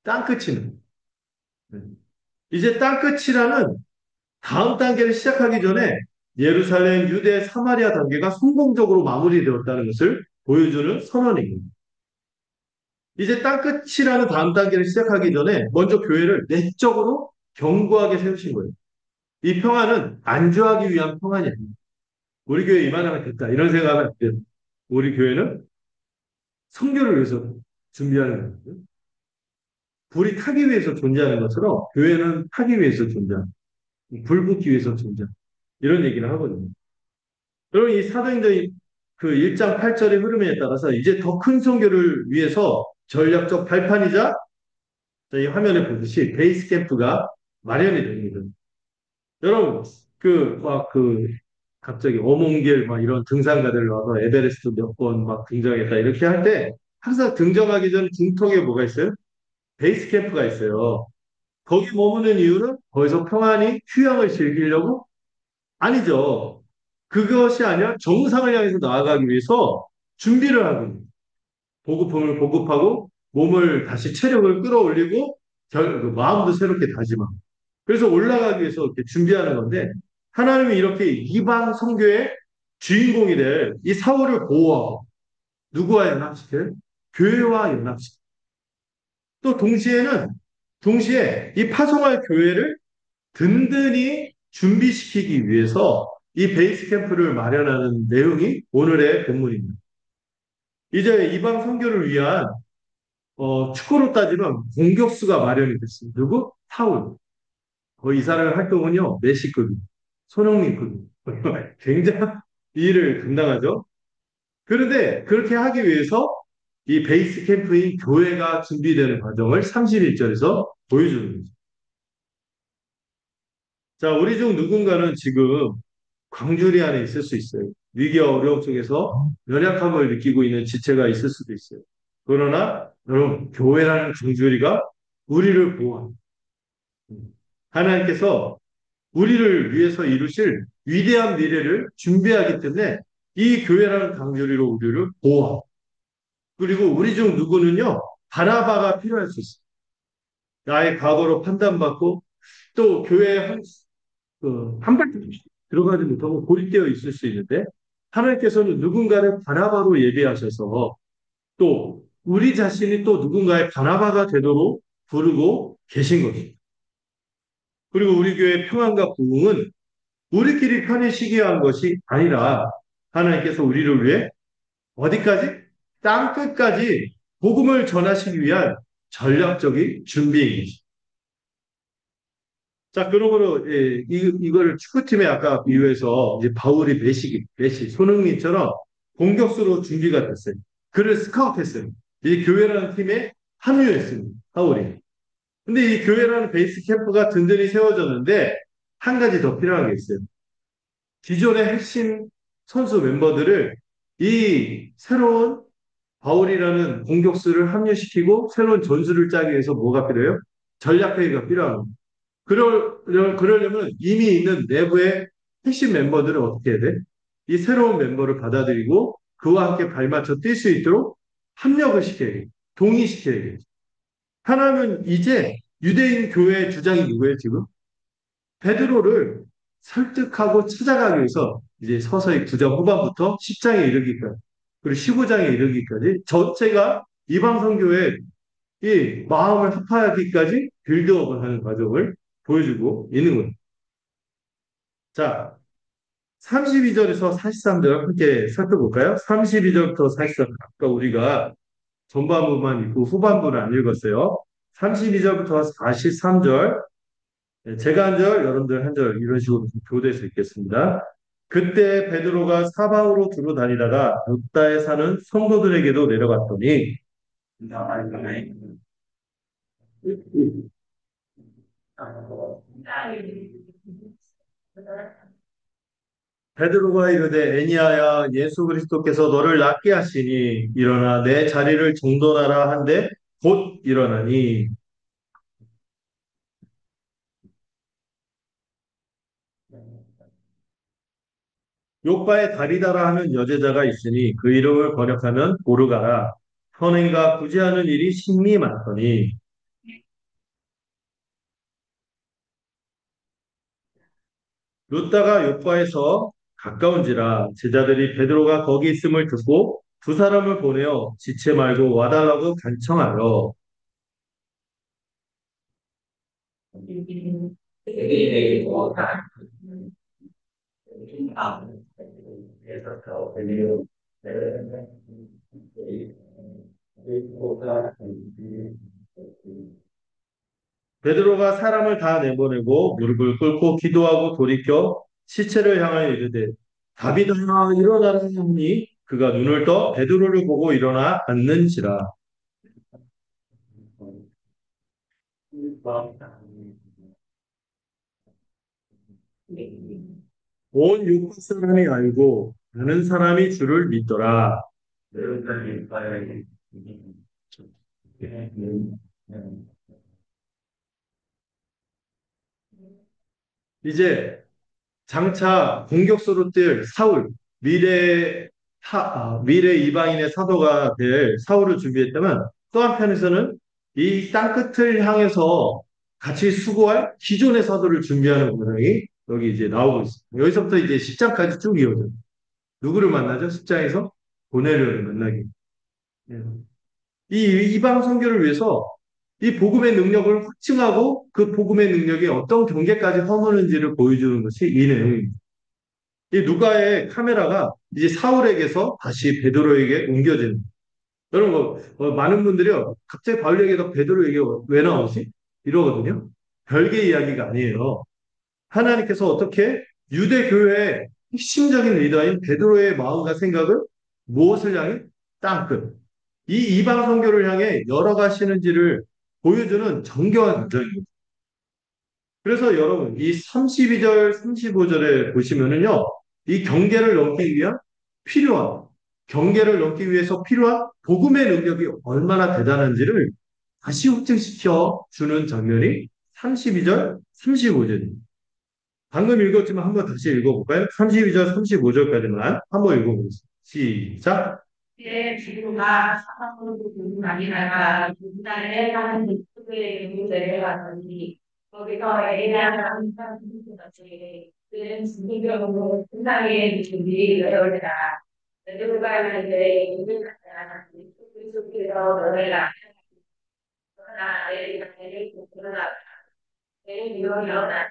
땅끝이는. 이제 땅끝이라는 다음 단계를 시작하기 전에 예루살렘, 유대, 사마리아 단계가 성공적으로 마무리되었다는 것을 보여주는 선언입니다. 이제 땅끝이라는 다음 단계를 시작하기 전에 먼저 교회를 내적으로 견고하게 세우신 거예요. 이 평화는 안주하기 위한 평안이 아닙니다. 우리 교회 이만하면 됐다. 이런 생각은 안 돼요. 우리 교회는 성교를 위해서 준비하는 거예요. 불이 타기 위해서 존재하는 것처럼 교회는 타기 위해서 존재하는 불 붙기 위해서 존재하는 이런 얘기를 하거든요. 여러분 이 사도행전 그 1장 8절의 흐름에 따라서 이제 더 큰 성교를 위해서 전략적 발판이자 이 화면에 보듯이 베이스 캠프가 마련이 됩니다. 여러분 갑자기 어몽길 막 이런 등산가들 와서 에베레스트 몇 번 막 등정했다 이렇게 할 때 항상 등정하기 전 중턱에 뭐가 있어요? 베이스 캠프가 있어요. 거기 머무는 이유는 거기서 평안히 휴양을 즐기려고? 아니죠. 그것이 아니라 정상을 향해서 나아가기 위해서 준비를 하고 있는 보급품을 보급하고 몸을 다시 체력을 끌어올리고 그 마음도 새롭게 다짐하고 그래서 올라가기 위해서 이렇게 준비하는 건데 하나님이 이렇게 이방 선교의 주인공이 될 이 사울을 보호하고 누구와 연합시켜요? 교회와 연합시켜요. 또 동시에 이 파송할 교회를 든든히 준비시키기 위해서 이 베이스 캠프를 마련하는 내용이 오늘의 본문입니다. 이제 이방 선교를 위한 축구로 따지면 공격수가 마련이 됐습니다. 누구? 사울. 이 사람의 활동은요, 메시급이, 손흥민급이. 굉장한 일을 감당하죠. 그런데 그렇게 하기 위해서 이 베이스 캠프인 교회가 준비되는 과정을 31절에서 보여주는 거죠. 자, 우리 중 누군가는 지금 광주리 안에 있을 수 있어요. 위기와 어려움 속에서 연약함을 느끼고 있는 지체가 있을 수도 있어요. 그러나 여러분, 교회라는 광주리가 우리를 보호합니다. 하나님께서 우리를 위해서 이루실 위대한 미래를 준비하기 때문에 이 교회라는 강조리로 우리를 보호하고, 그리고 우리 중 누구는요, 바나바가 필요할 수 있어요. 나의 과거로 판단받고 또 교회에 한 발짝 들어가지 못하고 고립되어 있을 수 있는데, 하나님께서는 누군가를 바나바로 예비하셔서 또 우리 자신이 또 누군가의 바나바가 되도록 부르고 계신 것입니다. 그리고 우리 교회 평안과 부흥은 우리끼리 편히 쉬게 한 것이 아니라 하나님께서 우리를 위해 어디까지? 땅 끝까지 복음을 전하시기 위한 전략적인 준비인 것입니다. 자, 그러므로 이거를 축구팀에 아까 비유해서 이제 바울이 메시, 손흥민처럼 공격수로 준비가 됐어요. 그를 스카우트했어요. 이 교회라는 팀에 합류했습니다. 바울이. 근데 이 교회라는 베이스 캠프가 든든히 세워졌는데 한 가지 더 필요한 게 있어요. 기존의 핵심 선수 멤버들을 이 새로운 바울이라는 공격수를 합류시키고 새로운 전술을 짜기 위해서 뭐가 필요해요? 전략회의가 필요합니다. 그러려면 이미 있는 내부의 핵심 멤버들은 어떻게 해야 돼? 이 새로운 멤버를 받아들이고 그와 함께 발맞춰 뛸 수 있도록 합력을 시켜야 돼. 동의시켜야 돼. 하나님은 이제 유대인 교회의 주장이 누구예요, 지금? 베드로를 설득하고 찾아가기 위해서 이제 서서히 9장 후반부터 10장에 이르기까지, 그리고 15장에 이르기까지 전체가 이방 선교의 이 마음을 합하기까지 빌드업을 하는 과정을 보여주고 있는 거예요. 자, 32절에서 43절 함께 살펴볼까요? 32절부터 43절. 아까 우리가 전반부만 읽고 후반부를 안 읽었어요. 32절부터 43절. 제가 한 절, 여러분들 한 절, 이런 식으로 교대해서 읽겠습니다. 그때 베드로가 사방으로 두루 다니다가 룹다에 사는 성도들에게도 내려갔더니 베드로가 이르되 애니야야 예수 그리스도께서 너를 낫게 하시니 일어나 내 자리를 정돈하라 한데 곧 일어나니. 요바에 다리다라 하는 여제자가 있으니 그 이름을 번역하면 보르가라. 선행과 구제하는 일이 심히 많더니. 룻다가 요바에서 가까운지라 제자들이 베드로가 거기 있음을 듣고 두 사람을 보내어 지체 말고 와달라고 간청하여. 베드로가 사람을 다 내보내고 무릎을 꿇고 기도하고 돌이켜 시체를 향하여 이르되 다비다 일어나라 하니 그가 눈을 떠 베드로를 보고 일어나 앉는지라. 온 육국 사람이 알고 많은 사람이 주를 믿더라. 이제 장차 공격수로 뛸 사울, 미래 이방인의 사도가 될 사울을 준비했다면 또 한편에서는 이 땅끝을 향해서 같이 수고할 기존의 사도를 준비하는 과정이 여기 이제 나오고 있습니다. 여기서부터 이제 10장까지 쭉 이어져요. 누구를 만나죠? 10장에서 고넬료를 만나기. 예. 이 이방 선교를 위해서 이 복음의 능력을 확증하고 그 복음의 능력이 어떤 경계까지 허무는지를 보여주는 것이 이 내용입니다. 이 누가의 카메라가 이제 사울에게서 다시 베드로에게 옮겨지는. 여러분, 많은 분들이요, 갑자기 바울 얘기가 베드로 얘기가 왜 나오지? 이러거든요. 별개 이야기가 아니에요. 하나님께서 어떻게 유대 교회의 핵심적인 리더인 베드로의 마음과 생각을 무엇을 향해? 땅끝. 이 이방 선교를 향해 열어가시는지를 보여주는 정교한 과정입니다. 그래서 여러분, 이 32절, 35절에 보시면은요, 이 경계를 넘기 위한 필요한, 경계를 넘기 위해서 필요한 복음의 능력이 얼마나 대단한지를 다시 확증시켜 주는 장면이 32절, 35절입니다. 방금 읽었지만 한번 다시 읽어볼까요? 32절, 35절까지만 한번 읽어보겠습니다. 시작. 내 주가 사방으로 아니라 북단에 가는 북쪽에 내려가더니 거기서 에리야라는 사람이 그는 진경으로 세상에 준비 내려오리라. 누가 이제 이를 갖다 속에서 너를 낳으나 내리가 내릴 곳으로나 내일 일어나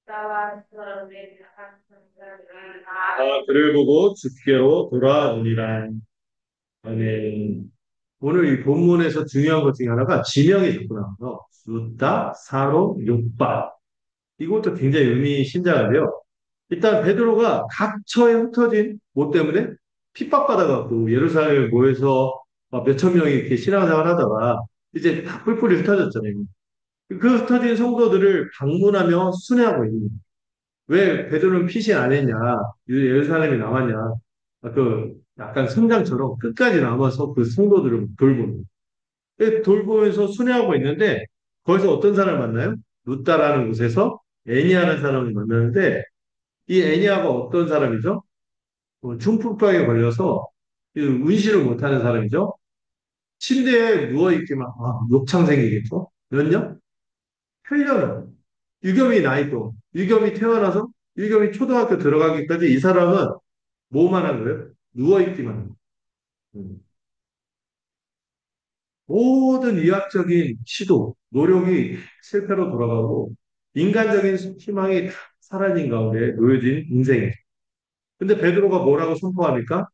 나와 서로의 착한 성사를 그를 보고 주께로 돌아오니라. 아멘. 오늘 이 본문에서 중요한 것 중에 하나가 지명이 자꾸 나와서 숫다, 사로, 욕바. 이것도 굉장히 의미심장한데요. 일단 베드로가 각처에 흩어진 뭐 때문에 핍박받아갖고 예루살렘에 모여서 막 몇천 명이 이렇게 신앙생활 하다가 이제 다 뿔뿔이 흩어졌잖아요. 그 흩어진 성도들을 방문하며 순회하고 있는 거예요. 왜 베드로는 피신 안 했냐? 예루살렘이 남았냐? 그 약간 성장처럼 끝까지 남아서 그 성도들을 돌보는 거예요. 돌보면서 순회하고 있는데 거기서 어떤 사람을 만나요? 루따라는 곳에서 애니아라는 사람을 만나는데 이 애니아가 어떤 사람이죠? 중풍병에 걸려서 운신을 못하는 사람이죠. 침대에 누워있기만, 욕창 생기겠죠? 몇 년? 8년. 유겸이 나이도, 유겸이 태어나서, 유겸이 초등학교 들어가기까지 이 사람은 뭐만 한 거예요? 누워있기만 한 거예요. 음. 모든 의학적인 시도, 노력이 실패로 돌아가고, 인간적인 희망이 다 사라진 가운데 놓여진 인생이에요. 근데 베드로가 뭐라고 선포합니까?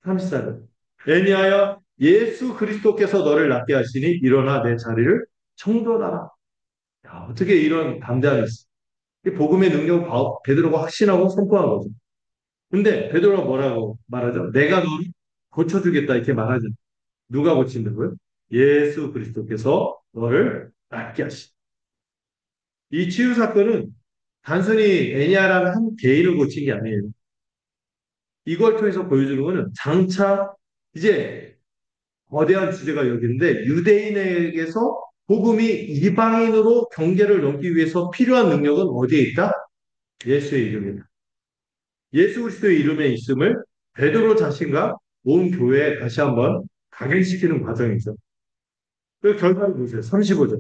34절. 애니하여 예수 그리스도께서 너를 낫게 하시니 일어나 내 자리를 청돌하라. 야, 어떻게 이런 담대함이 있어? 이 복음의 능력을 베드로가 확신하고 선포한 거죠. 근데 베드로가 뭐라고 말하죠? 내가 너를 고쳐주겠다 이렇게 말하죠. 누가 고친다고요? 예수 그리스도께서 너를 낫게 하시. 이 치유 사건은 단순히 애니아라는 한 개인을 고친 게 아니에요. 이걸 통해서 보여주는 거는 장차 이제 거대한 주제가 여기인데 유대인에게서 복음이 이방인으로 경계를 넘기 위해서 필요한 능력은 어디에 있다? 예수의 이름이다. 예수 그리스도의 이름에 있음을 베드로 자신과 온 교회에 다시 한번 각인시키는 과정이죠. 그 결과를 보세요. 35절.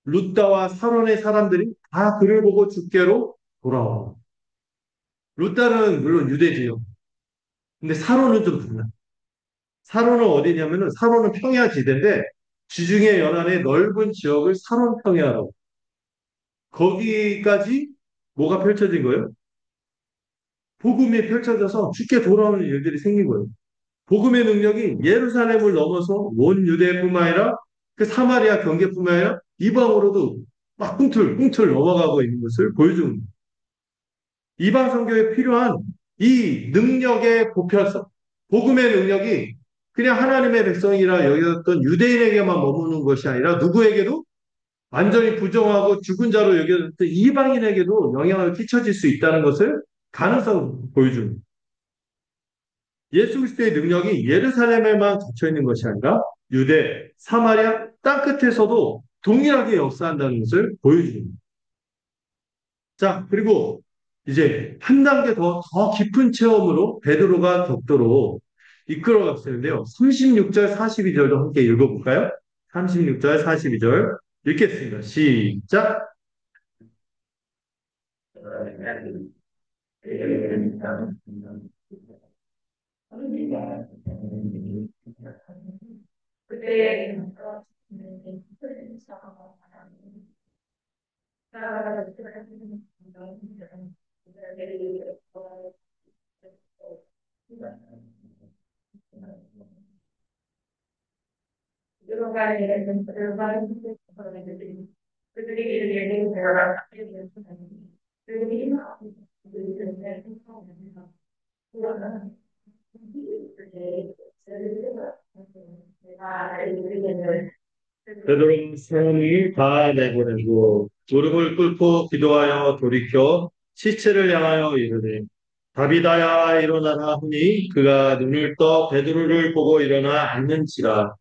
룻다와 사론의 사람들이 다 그를 보고 주께로 돌아와. 룻다는 물론 유대지요. 근데 사론은 좀 달라. 사론은 어디냐면은 사론은 평야 지대인데 지중해 연안의 넓은 지역을 사론 평야라고. 거기까지 뭐가 펼쳐진 거예요? 복음이 펼쳐져서 쉽게 돌아오는 일들이 생긴 거예요. 복음의 능력이 예루살렘을 넘어서 온 유대뿐만 아니라 그 사마리아 경계뿐만 아니라 이방으로도 막 꿈틀 넘어가고 있는 것을 보여주는 거예요. 이방 선교에 필요한 이 능력의 보편성, 복음의 능력이 그냥 하나님의 백성이라 여겼던 유대인에게만 머무는 것이 아니라 누구에게도 완전히 부정하고 죽은 자로 여겨졌던 이방인에게도 영향을 끼쳐질 수 있다는 것을 가능성을 보여줍니다. 예수 그리스도의 능력이 예루살렘에만 갇혀 있는 것이 아니라 유대, 사마리아 땅끝에서도 동일하게 역사한다는 것을 보여줍니다. 자, 그리고 이제 한 단계 더 깊은 체험으로 베드로가 격도로 이끌어갔었는데요. 36절, 42절도 함께 읽어볼까요? 36절, 42절 읽겠습니다. 시작! 그때 그들이 베드로는 세상이 다 내보내고 무릎을 꿇고 기도하여 돌이켜 시체를 향하여 이르되 다비다야 일어나라 하니 그가 눈을 떠 베드로를 보고 일어나 앉는지라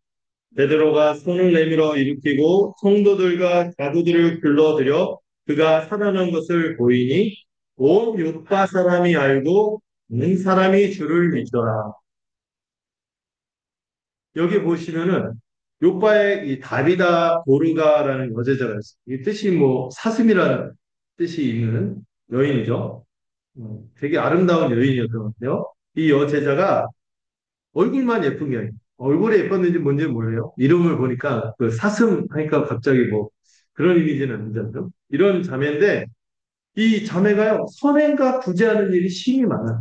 베드로가 손을 내밀어 일으키고 성도들과 가부들을 불러들여 그가 살아난 것을 보이니 온 요파 사람이 알고 는 사람이 주를 믿더라. 여기 보시면은 요바의 이 다비다 고르가라는 여제자가 있어요. 이 뜻이 뭐 사슴이라는 뜻이 있는 여인이죠. 되게 아름다운 여인이었던 것 같아요. 이 여제자가 얼굴만 예쁜 게 아니에요. 얼굴이 예뻤는지 뭔지 몰라요. 이름을 보니까 그 사슴 하니까 갑자기 뭐 그런 이미지는 아니잖아요. 이런 자매인데 이 자매가요 선행과 구제하는 일이 심히 많아요.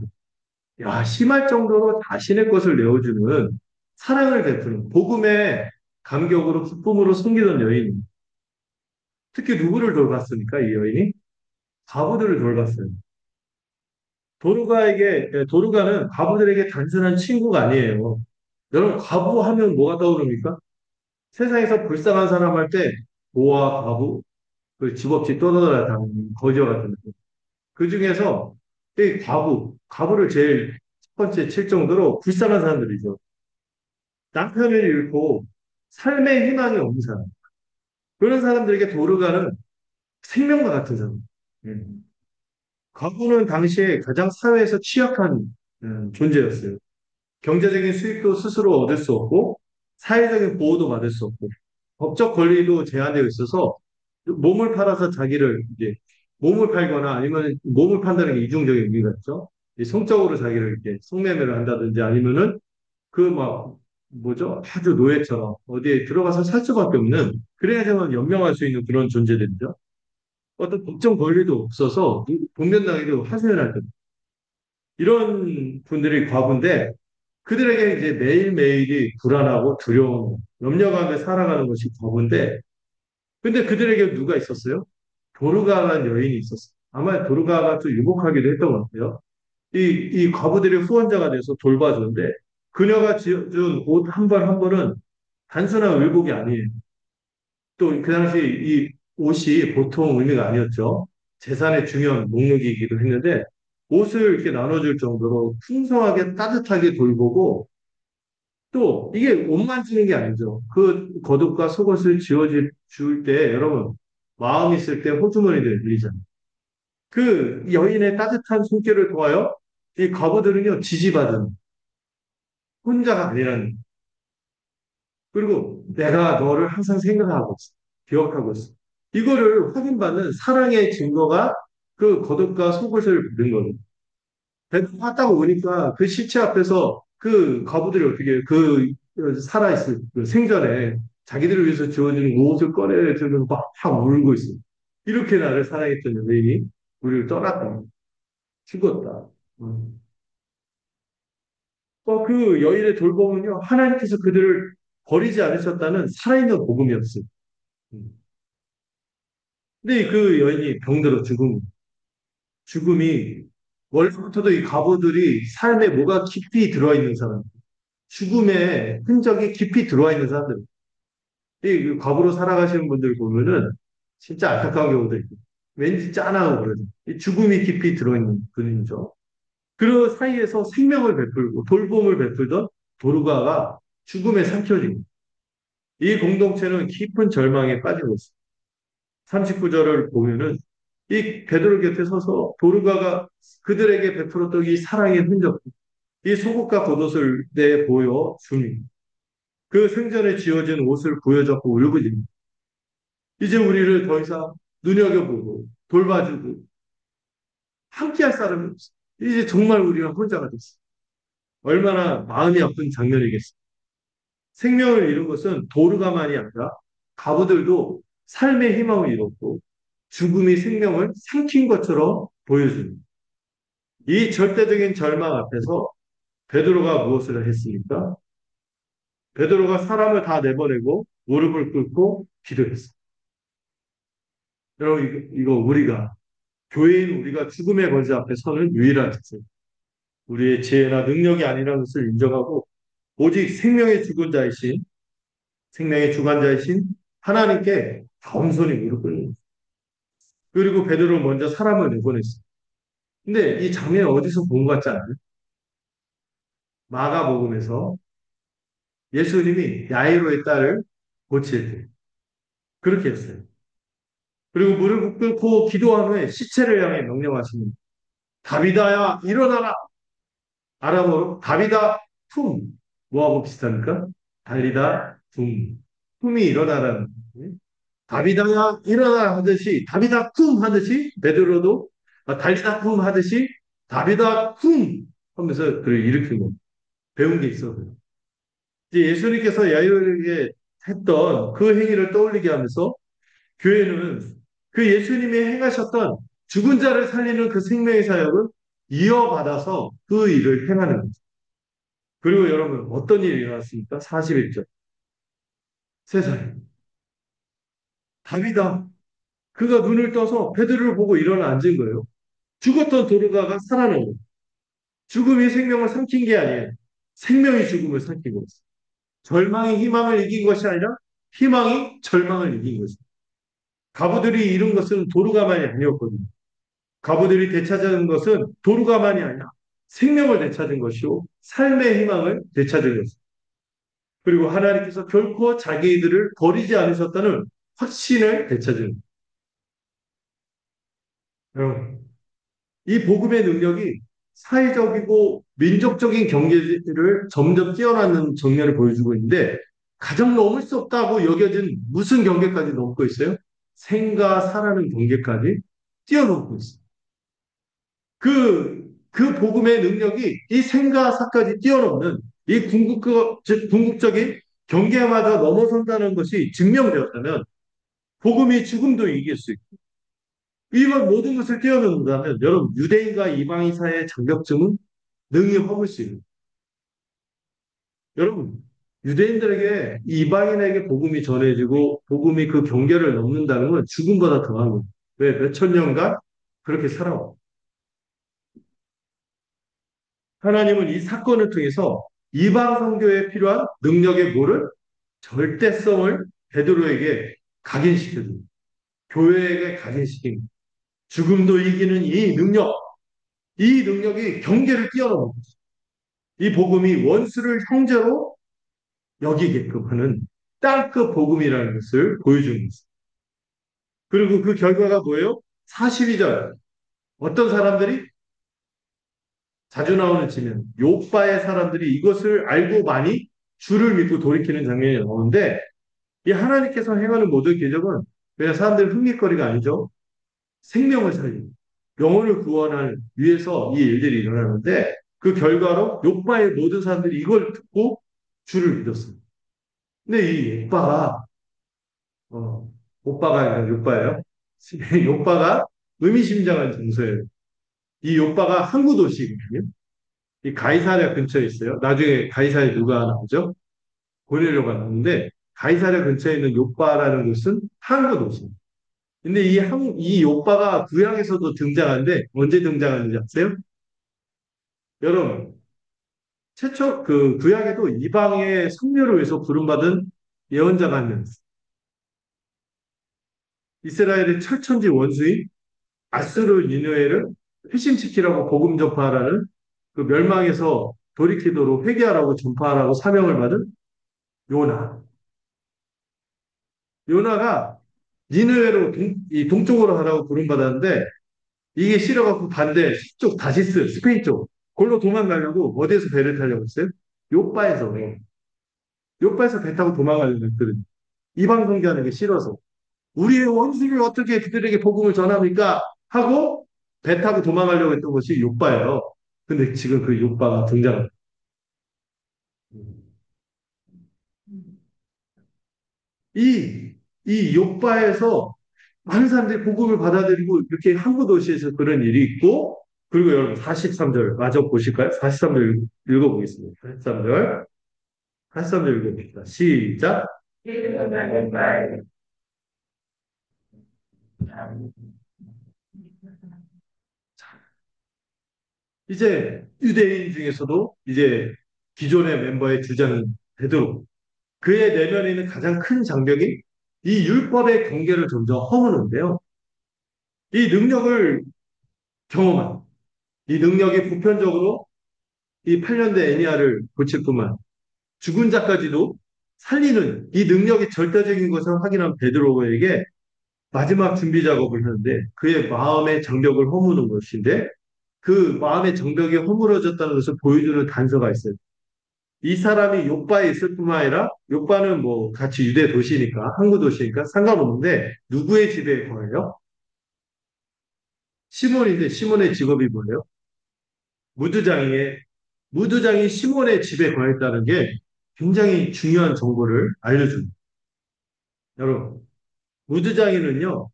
야, 심할 정도로 자신의 것을 내어주는 사랑을 베푸는 복음의 감격으로 기쁨으로 섬기던 여인. 특히 누구를 돌봤습니까? 이 여인이 과부들을 돌봤어요. 도르가는 과부들에게 단순한 친구가 아니에요. 여러분 과부하면 뭐가 떠오릅니까? 세상에서 불쌍한 사람 할 때 고아 과부, 그 집 없이 떠돌아다니는 거지와 같은 그 중에서 이 과부를 제일 첫 번째 칠 정도로 불쌍한 사람들이죠. 남편을 잃고 삶의 희망이 없는 사람. 그런 사람들에게 도르가는 생명과 같은 사람. 음. 과부는 당시에 가장 사회에서 취약한 존재였어요. 경제적인 수익도 스스로 얻을 수 없고, 사회적인 보호도 받을 수 없고, 법적 권리도 제한되어 있어서 몸을 팔아서 자기를 이제 몸을 팔거나 아니면 몸을 판다는 게 이중적인 의미가 있죠. 성적으로 자기를 이렇게 성매매를 한다든지 아니면은 그 막 뭐죠? 아주 노예처럼 어디에 들어가서 살 수밖에 없는 그래야지만 연명할 수 있는 그런 존재들이죠. 어떤 법정 권리도 없어서 복면당해도 하소연할 때 이런 분들이 과부인데 그들에게 이제 매일매일이 불안하고 두려운 염려감에 살아가는 것이 과부인데 근데 그들에게 누가 있었어요? 도르가라는 여인이 있었어요. 아마 도르가가 또 유복하기도 했던 것 같아요. 이 과부들의 후원자가 돼서 돌봐주는데 그녀가 지어준 옷 한 벌 한 벌은 단순한 의복이 아니에요. 또 그 당시 이 옷이 보통 의미가 아니었죠. 재산의 중요한 목록이기도 했는데 옷을 이렇게 나눠줄 정도로 풍성하게 따뜻하게 돌보고 또 이게 옷만 주는 게 아니죠. 그 겉옷과 속옷을 줄 때 여러분 마음이 있을 때 호주머니를 들리잖아요. 그 여인의 따뜻한 손길을 통하여 이 과부들은요 지지받은 혼자가 아니라는 그리고 내가 너를 항상 생각하고 있어. 기억하고 있어. 이거를 확인받는 사랑의 증거가 그 겉옷과 속옷을 입는 거예요. 배가 딱 오니까 그 시체 앞에서 그 과부들이 어떻게 해요? 살아있을 그 생전에 자기들을 위해서 주어지는 옷을 꺼내주는 막 울고 있어요. 이렇게 나를 사랑했던 여인이 우리를 떠났다. 죽었다. 음. 그 여인의 돌봄은요, 하나님께서 그들을 버리지 않으셨다는 살아있는 복음이었어요. 음. 근데 그 여인이 병들어 죽음이 원래부터도 이 과부들이 삶에 뭐가 깊이 들어있는 사람, 죽음의 흔적이 깊이 들어와 있는 사람들. 이 과부로 살아가시는 분들 보면은 진짜 안타까운 경우도 있고, 왠지 짠하고 그러죠. 이 죽음이 깊이 들어있는 분이죠. 그 사이에서 생명을 베풀고 돌봄을 베풀던 도르가가 죽음에 삼켜진 이 공동체는 깊은 절망에 빠지고 있습니다. 39절을 보면은 이 베드로 곁에 서서 도르가가 그들에게 베풀었던 이 사랑의 흔적, 이 속옷과 겉옷을 내보여 주니 그 생전에 지어진 옷을 보여줬고 울부짖는 이제 우리를 더 이상 눈여겨보고 돌봐주고 함께할 사람이 없어. 이제 정말 우리가 혼자가 됐어. 얼마나 마음이 아픈 장면이겠어. 생명을 잃은 것은 도르가만이 아니라 가부들도 삶의 희망을 잃었고 죽음이 생명을 삼킨 것처럼 보여줍니다. 이 절대적인 절망 앞에서 베드로가 무엇을 했습니까? 베드로가 사람을 다 내보내고 무릎을 꿇고 기도했습니다. 여러분 이거 우리가 교회인 우리가 죽음의 권세 앞에 서는 유일한 자세. 우리의 지혜나 능력이 아니라는 것을 인정하고 오직 생명의 주관자이신 하나님께 겸손히 무릎 꿇는. 그리고 베드로 먼저 사람을 내보냈어요. 근데 이 장면 어디서 본 것 같지 않아요? 마가복음에서 예수님이 야이로의 딸을 고칠 때 그렇게 했어요. 그리고 무릎 꿇고 기도한 후에 시체를 향해 명령하십니다. 다비다야 일어나라. 아람어로 다비다 툼 뭐하고 비슷합니까? 달리다 툼 툼이 일어나라는 거예요. 다비다야 일어나라 하듯이 다비다 툼 하듯이 베드로도 달리다 툼 하듯이 다비다 툼 하면서 그를 일으킨 겁니다. 배운 게 있어서요. 이제 예수님께서 야이로에게 했던 그 행위를 떠올리게 하면서 교회는 그 예수님이 행하셨던 죽은 자를 살리는 그 생명의 사역을 이어받아서 그 일을 행하는 거죠. 그리고 여러분 어떤 일이 일어났습니까? 41절. 세상에 다윗아 그가 눈을 떠서 베드로를 보고 일어나 앉은 거예요. 죽었던 도르가가 살아난 거예요. 죽음이 생명을 삼킨 게 아니에요. 생명이 죽음을 삼킨 거예요. 절망이 희망을 이긴 것이 아니라 희망이 절망을 이긴 것입니다. 가부들이 이룬 것은 도르가만이 아니었거든요. 가부들이 되찾은 것은 도르가만이 아니라 생명을 되찾은 것이요. 삶의 희망을 되찾은 것입니다. 그리고 하나님께서 결코 자기들을 버리지 않으셨다는 확신을 되찾은 여러분, 이 복음의 능력이 사회적이고 민족적인 경계를 점점 뛰어나는 정면을 보여주고 있는데 가장 넘을 수 없다고 여겨진 무슨 경계까지 넘고 있어요? 생과 사라는 경계까지 뛰어넘고 있어요. 그 복음의 능력이 이 생과 사까지 뛰어넘는 이 궁극적인 경계마저 넘어선다는 것이 증명되었다면 복음이 죽음도 이길 수 있고 이걸 모든 것을 뛰어넘는다면 여러분 유대인과 이방인 사이의 장벽점은 능히 허물 수 있는 여러분 유대인들에게 이방인에게 복음이 전해지고 복음이 그 경계를 넘는다는 건 죽음보다 더한 거예요. 왜? 몇천 년간 그렇게 살아왔 하나님은 이 사건을 통해서 이방 선교에 필요한 능력의 뭐를 절대성을 베드로에게 각인시켜줍니다. 교회에게 각인시킵니다. 죽음도 이기는 이 능력이 경계를 뛰어넘는 거죠. 이 복음이 원수를 형제로 여기게끔 하는 땅끝 복음이라는 것을 보여주는 것입니다. 그리고 그 결과가 뭐예요? 42절. 어떤 사람들이 자주 나오는 지면 요바의 사람들이 이것을 알고 많이 주를 믿고 돌이키는 장면이 나오는데 이 하나님께서 행하는 모든 기적은 그냥 사람들 흥미거리가 아니죠. 생명을 살리고 영혼을 구원하는 위해서 이 일들이 일어나는데 그 결과로 요바의 모든 사람들이 이걸 듣고 주를 믿었습니다. 근데 이 어, 오빠가 아니라 요바예요. 요바가 의미심장한 장소예요. 이 요바가 항구 도시거든요. 이 가이사랴 근처에 있어요. 나중에 가이사랴 누가 나오죠? 고넬료가 나오는데 가이사랴 근처에 있는 요바라는 곳은 항구 도시입니다. 근데 이 요바가 구약에서도 등장하는데 언제 등장하는지 아세요? 여러분, 최초 그 구약에도 이방의 성녀를 위해서 부름받은 예언자가 한 명 있어요. 이스라엘의 철천지 원수인 아수르 니느웨를 회심시키라고 복음 전파하라는 그 멸망에서 돌이키도록 회개하라고 전파하라고 사명을 받은 요나. 요나가 니느웨로 이 동쪽으로 하라고 부름받았는데 이게 싫어갖고 반대 서쪽 다시스 스페인 쪽 골로 도망가려고 어디에서 배를 타려고 했어요? 요바에서 요바에서 배 타고 도망가려고 했거든요. 이방 선교하는 게 싫어서 우리의 원수를 어떻게 그들에게 복음을 전합니까? 하고 배 타고 도망가려고 했던 것이 요바예요. 근데 지금 그 요바가 등장합니다. 이, 이 요바에서 많은 사람들이 복음을 받아들이고 이렇게 항구 도시에서 그런 일이 있고 그리고 여러분 43절 마저 보실까요? 43절 읽어보겠습니다. 43절 43절 읽어봅시다. 시작. 이제 유대인 중에서도 이제 기존의 멤버의 주자는 베드로. 그의 내면에 있는 가장 큰 장벽이 이 율법의 경계를 점점 허무는데요. 이 능력을 경험한, 이 능력이 보편적으로 이 8년대 애니아를 고칠 뿐만 죽은 자까지도 살리는 이 능력이 절대적인 것을 확인한 베드로에게 마지막 준비 작업을 하는데 그의 마음의 장벽을 허무는 것인데 그 마음의 장벽이 허물어졌다는 것을 보여주는 단서가 있어요. 이 사람이 요바에 있을 뿐만 아니라 요바는 뭐 같이 유대 도시니까 항구 도시니까 상관없는데 누구의 집에 거예요? 시몬인데 시몬의 직업이 뭐예요? 무두장이에 무두장이 시몬의 집에 거했다는 게 굉장히 중요한 정보를 알려줍니다. 여러분 무두장이는요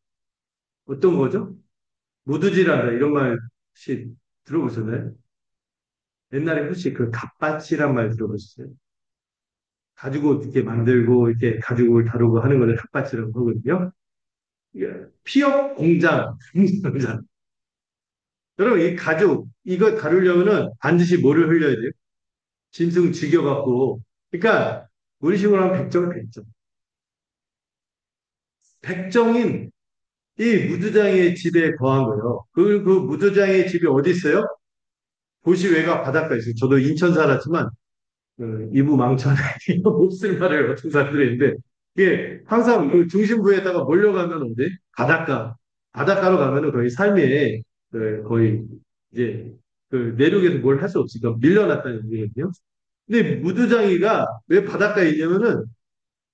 어떤 거죠? 무두질한다 이런 말 혹시 들어보셨나요? 옛날에 혹시 그 갓바치란 말 들어보셨어요? 가지고 이렇게 만들고 이렇게 가지고 다루고 하는 거를 갓바치라고 하거든요. 이게 피업 공장, 공장. 여러분, 이 가죽, 이거 다루려면은 반드시 뭐를 흘려야 돼요? 짐승 죽여갖고. 그러니까, 우리 식으로 하면 백정은 백정. 백정인 이 무두장의 집에 거한 거예요. 그 무두장의 집이 어디 있어요? 도시 외곽 바닷가에 있어요. 저도 인천 살았지만, 이부 망천에 못쓸 말을 어떤 사람들이 있는데, 이게 항상 그 중심부에다가 몰려가면 어디? 바닷가. 바닷가로 가면은 거의 삶의 거의 이제 그 내륙에서 뭘 할 수 없으니까 밀려났다는 얘기거든요. 근데 무두장이가 왜 바닷가에 있냐면은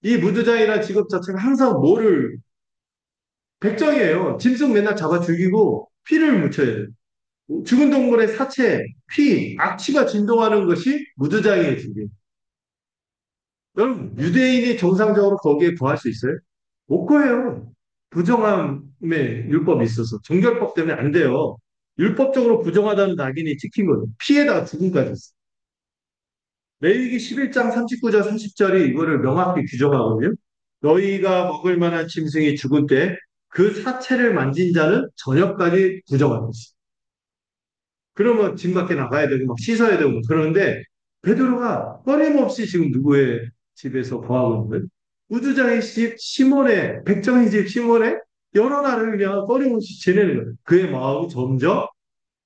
이 무두장이라는 직업 자체가 항상 뭐를 백정이에요. 짐승 맨날 잡아 죽이고 피를 묻혀야 돼요. 죽은 동물의 사체, 피, 악취가 진동하는 것이 무두장이의 집이에요. 여러분, 유대인이 정상적으로 거기에 거할 수 있어요? 못 거해요. 부정함의 율법이 있어서. 정결법 때문에 안 돼요. 율법적으로 부정하다는 낙인이 찍힌 거예요. 피해다가 죽음까지 있어요. 레위기 11장 39절 30절이 이거를 명확히 규정하거든요. 너희가 먹을 만한 짐승이 죽은 때 그 사체를 만진 자는 저녁까지 부정하는 것이. 그러면 집 밖에 나가야 되고 막 씻어야 되고 뭐 그러는데 베드로가 끊임없이 지금 누구의 집에서 거하고 있는 거예요? 우두장의 집 시몬의 백정의 집 시몬의 여러 날을 그냥 끊임없이 지내는 거예요. 그의 마음이 점점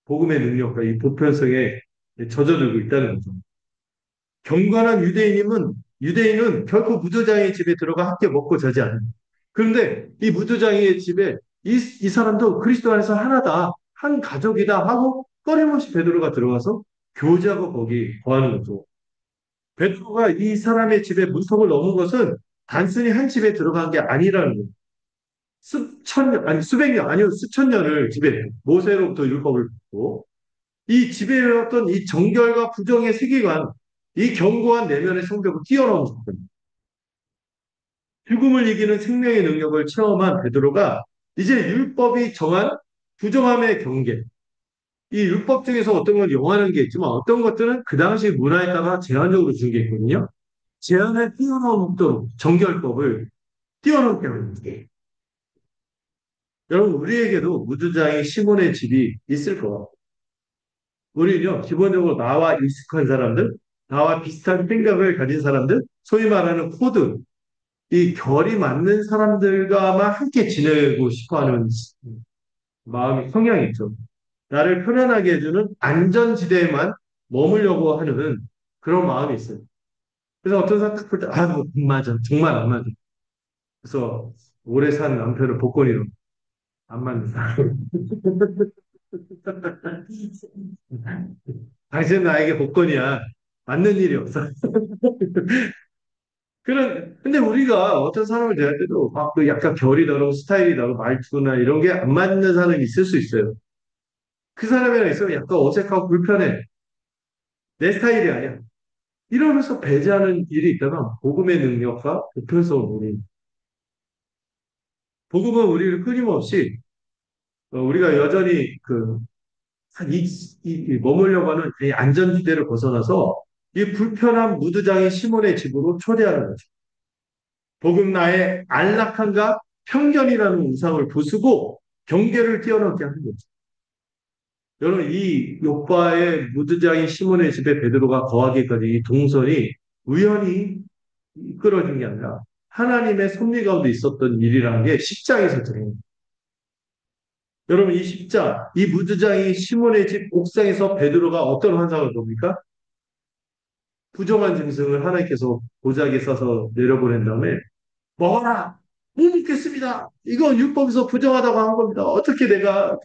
복음의 능력과 이 보편성에 젖어들고 있다는 거죠. 경건한 유대인은 결코 무두장의 집에 들어가 함께 먹고 자지 않아요. 그런데 이 무두장의 집에 이 사람도 그리스도 안에서 하나다, 한 가족이다 하고 끊임없이 베드로가 들어가서 교제하고 거기 거하는 거죠. 베드로가 이 사람의 집에 문턱을 넘은 것은 단순히 한 집에 들어간 게 아니라는 거예요. 수천 년, 아니 수백 년, 아니요 수천 년을 집에 모세로부터 율법을 받고 이 지배해왔던 이 정결과 부정의 세계관, 이 견고한 내면의 성벽을 뛰어넘은 사건. 죽음을 이기는 생명의 능력을 체험한 베드로가 이제 율법이 정한 부정함의 경계. 이 율법 중에서 어떤 건 영하는 게 있지만 어떤 것들은 그 당시 문화에 따라 제한적으로 준 게 있거든요. 제한을 뛰어넘도록 정결법을 뛰어넘게 하는 거예요. 여러분, 우리에게도 무두장의 시몬의 집이 있을 거예요. 우리는요, 기본적으로 나와 익숙한 사람들, 나와 비슷한 생각을 가진 사람들, 소위 말하는 코드, 이 결이 맞는 사람들과만 함께 지내고 싶어 하는 마음이 성향이 있죠. 나를 편안하게 해주는 안전지대에만 머물려고 하는 그런 마음이 있어요. 그래서 어떤 사람 딱 볼 때, 아, 뭐, 안 맞아. 정말 안 맞아. 그래서 오래 산 남편을 복권이로 안 맞는 사람. 당신은 나에게 복권이야. 맞는 일이 없어. 근데 우리가 어떤 사람을 대할 때도 막 그 약간 결이 다르고 스타일이 다르고 말투나 이런 게 안 맞는 사람이 있을 수 있어요. 그 사람이랑 있으면 약간 어색하고 불편해. 내 스타일이 아니야. 이러면서 배제하는 일이 있다가 복음의 능력과 보편성을 우리 복음은 우리를 끊임없이 우리가 여전히 머물려고 하는 이 안전지대를 벗어나서 이 불편한 무드장의 시몬의 집으로 초대하는 거죠. 복음 나의 안락함과 편견이라는 우상을 부수고 경계를 뛰어넘게 하는 거죠. 여러분, 이 요바의 무드장인 시몬의 집에 베드로가 거하기까지 이 동선이 우연히 이끌어진 게 아니라 하나님의 섭리 가운데 있었던 일이라는 게 10장에서 들어요. 여러분, 이 10장, 이 무드장이 시몬의 집 옥상에서 베드로가 어떤 환상을 봅니까? 부정한 짐승을 하나님께서 보자기에 싸서 내려보낸 다음에 먹어라! 못 먹겠습니다. 이건 율법에서 부정하다고 한 겁니다. 어떻게 내가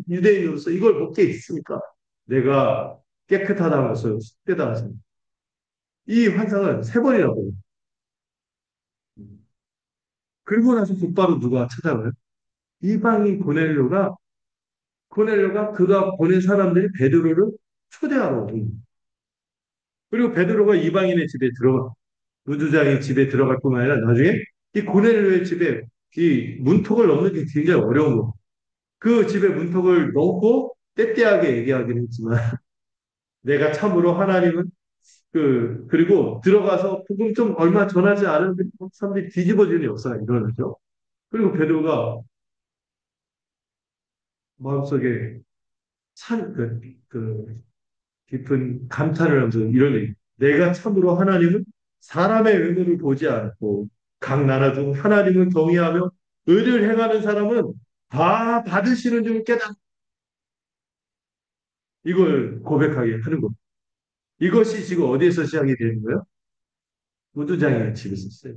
유대인으로서 이걸 먹게 있습니까? 내가 깨끗하다는 것을 숙대다. 이 환상을 세 번이나 보고 그리고 나서 곧바로 누가 찾아가요? 이방인 고넬료가 그가 보낸 사람들이 베드로를 초대하러 온 거예요. 그리고 베드로가 이방인의 집에 들어가 무두장의 집에 들어갈 뿐만 아니라 나중에 이 고넬료의 집에 이 문턱을 넘는 게 굉장히 어려운 거. 그 집에 문턱을 넘고 떼떼하게 얘기하긴 했지만 내가 참으로 하나님은 그리고 들어가서 복음 좀 얼마 전하지 않은 사람들이 뒤집어지는 역사가 일어나죠. 그리고 베드로가 마음속에 그 깊은 감탄을 하면서 이런 얘기. 내가 참으로 하나님은 사람의 외모를 보지 않고 각 나라 중 하나님을 경외하며 의를 행하는 사람은 다 받으시는 줄 깨닫. 이걸 고백하게 하는 겁니다. 이것이 지금 어디에서 시작이 되는 거예요? 무두장의 집에서 있어요.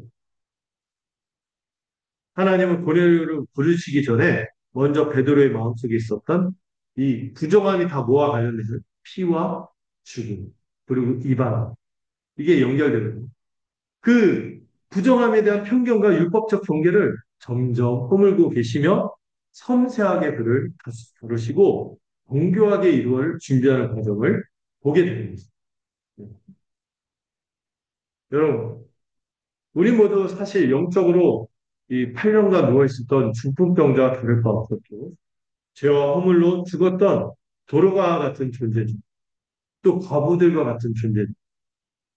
하나님은 고넬료를 부르시기 전에 먼저 베드로의 마음속에 있었던 이 부정함이 다 뭐와 관련돼서 피와 죽음 그리고 이방 이게 연결되거든요. 그 부정함에 대한 편견과 율법적 경계를 점점 허물고 계시며 섬세하게 그를 다루시고 정교하게 이루어를 준비하는 과정을 보게 되는 것입니다. 여러분, 우리 모두 사실 영적으로 이 8년간 누워있었던 중풍병자와 다를 바 없었고 죄와 허물로 죽었던 도로가 같은 존재죠. 또 과부들과 같은 존재죠.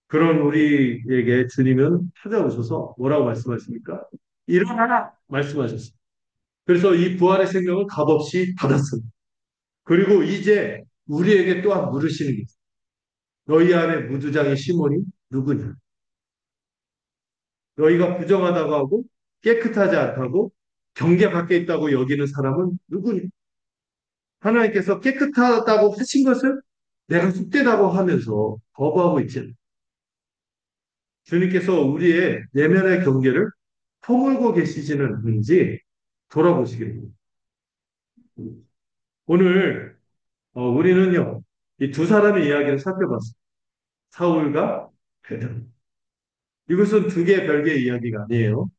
그런 우리에게 주님은 찾아오셔서 뭐라고 말씀하십니까? 일어나라! 말씀하셨어요. 그래서 이 부활의 생명을 값없이 받았습니다. 그리고 이제 우리에게 또한 물으시는 게 있어요. 너희 안에 무두장의 시몬이 누구냐? 너희가 부정하다고 하고 깨끗하지 않다고 경계 밖에 있다고 여기는 사람은 누구냐? 하나님께서 깨끗하다고 하신 것을 내가 쑥되다고 하면서 거부하고 있지. 주님께서 우리의 내면의 경계를 허물고 계시지는 않는지 돌아보시기 바랍니다. 오늘 우리는요, 이 두 사람의 이야기를 살펴봤습니다. 사울과 베드로. 이것은 두 개의 별개의 이야기가 아니에요.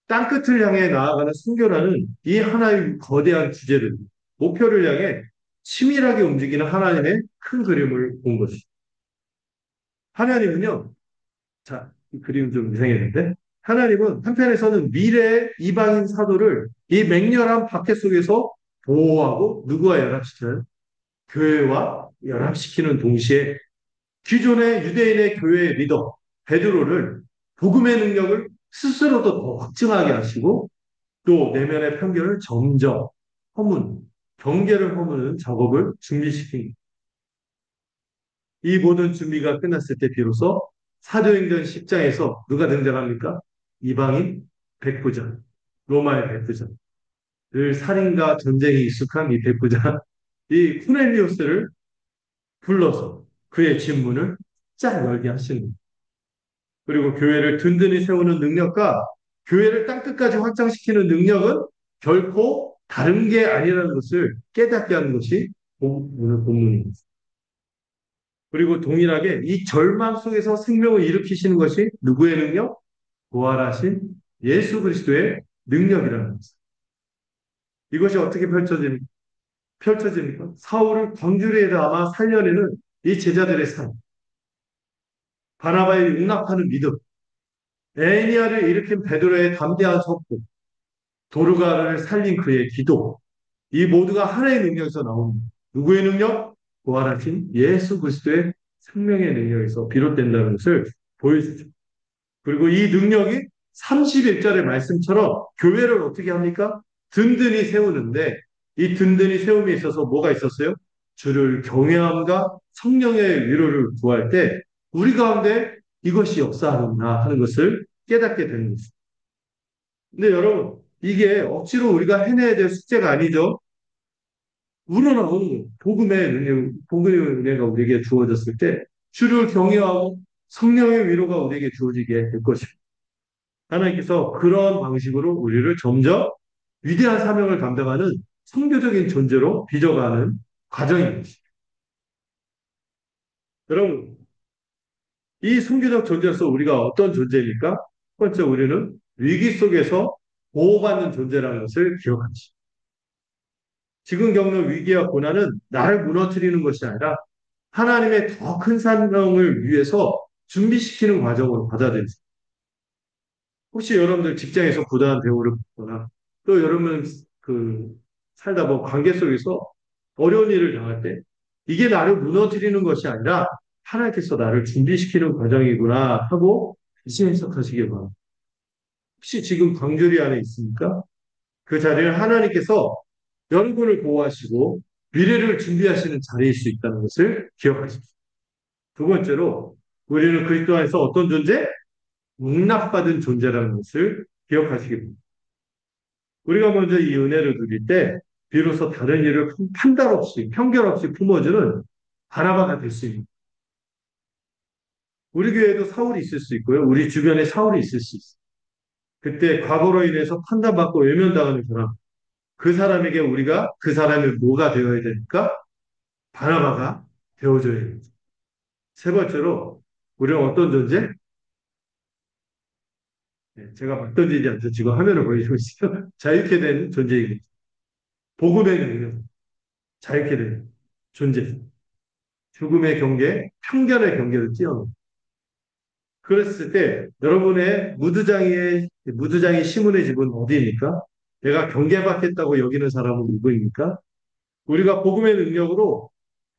땅끝을 향해 나아가는 순교라는 이 하나의 거대한 주제를, 목표를 향해 치밀하게 움직이는 하나님의 큰 그림을 본 것이죠. 하나님은요, 자, 이 그림 좀 이상했는데, 하나님은 한편에서는 미래의 이방인 사도를 이 맹렬한 박해 속에서 보호하고 누구와 연합시켜요? 교회와 연합시키는 동시에 기존의 유대인의 교회의 리더 베드로를 복음의 능력을 스스로도 더 확증하게 하시고 또 내면의 편견을 점점 경계를 허무는 작업을 준비시킵니다. 이 모든 준비가 끝났을 때 비로소 사도행전 10장에서 누가 등장합니까? 이방인 백부장, 로마의 백부장, 늘 살인과 전쟁에 익숙한 이 백부장, 이 쿠넬리오스를 불러서 그의 진문을 쫙 열게 하시는 거예요. 그리고 교회를 든든히 세우는 능력과 교회를 땅끝까지 확장시키는 능력은 결코 다른 게 아니라는 것을 깨닫게 하는 것이 오늘 본문입니다. 그리고 동일하게 이 절망 속에서 생명을 일으키시는 것이 누구의 능력? 부활하신 예수 그리스도의 능력이라는 것입니다. 이것이 어떻게 펼쳐집니까? 사울을 광주리에 담아 살려내는 이 제자들의 삶, 바나바의 용납하는 믿음, 에니아를 일으킨 베드로의 담대한 선포, 도르가를 살린 그의 기도, 이 모두가 하나의 능력에서 나옵니다. 누구의 능력? 부활하신 예수 그리스도의 생명의 능력에서 비롯된다는 것을 보여주죠. 그리고 이 능력이 31절의 말씀처럼 교회를 어떻게 합니까? 든든히 세우는데 이 든든히 세움에 있어서 뭐가 있었어요? 주를 경외함과 성령의 위로를 구할 때 우리 가운데 이것이 역사하는구나 하는 것을 깨닫게 되는 것입니다. 근데 여러분, 이게 억지로 우리가 해내야 될 숙제가 아니죠. 우러나오는 복음의 은혜가 우리에게 주어졌을 때 주를 경외하고 성령의 위로가 우리에게 주어지게 될 것입니다. 하나님께서 그런 방식으로 우리를 점점 위대한 사명을 감당하는 선교적인 존재로 빚어가는 과정입니다. 여러분, 이 선교적 존재로서 우리가 어떤 존재입니까? 첫 번째, 우리는 위기 속에서 보호받는 존재라는 것을 기억합시다. 지금 겪는 위기와 고난은 나를 무너뜨리는 것이 아니라 하나님의 더 큰 사명을 위해서 준비시키는 과정으로 받아들입니다. 혹시 여러분들 직장에서 부당한 대우를 받거나 또 여러분 살다 보면 관계 속에서 어려운 일을 당할 때 이게 나를 무너뜨리는 것이 아니라 하나님께서 나를 준비시키는 과정이구나 하고 다시 해석하시기 바랍니다. 혹시 지금 광주리 안에 있습니까? 그 자리는 하나님께서 여러분을 보호하시고 미래를 준비하시는 자리일 수 있다는 것을 기억하십시오. 두 번째로 우리는 그리스도 안에서 어떤 존재? 용납받은 존재라는 것을 기억하시기 바랍니다. 우리가 먼저 이 은혜를 누릴 때 비로소 다른 일을 판단 없이 편견 없이 품어주는 바나바가 될 수 있습니다. 우리 교회에도 사울이 있을 수 있고요. 우리 주변에 사울이 있을 수 있어요. 그때 과거로 인해서 판단받고 외면당하는 사람, 그 사람에게 우리가 그 사람의 뭐가 되어야 되니까 바나바가 되어줘야 됩니다. 세 번째로 우리는 어떤 존재? 제가 막 던지지 않죠. 지금 화면을 보여주고 있어요. 자유케 된 존재입니다. 복음의 능력, 자유케 된 존재. 죽음의 경계, 편견의 경계를 뛰어넘는. 그랬을 때 여러분의 무드장의 시몬의 집은 어디입니까? 내가 경계받겠다고 여기는 사람은 누구입니까? 우리가 복음의 능력으로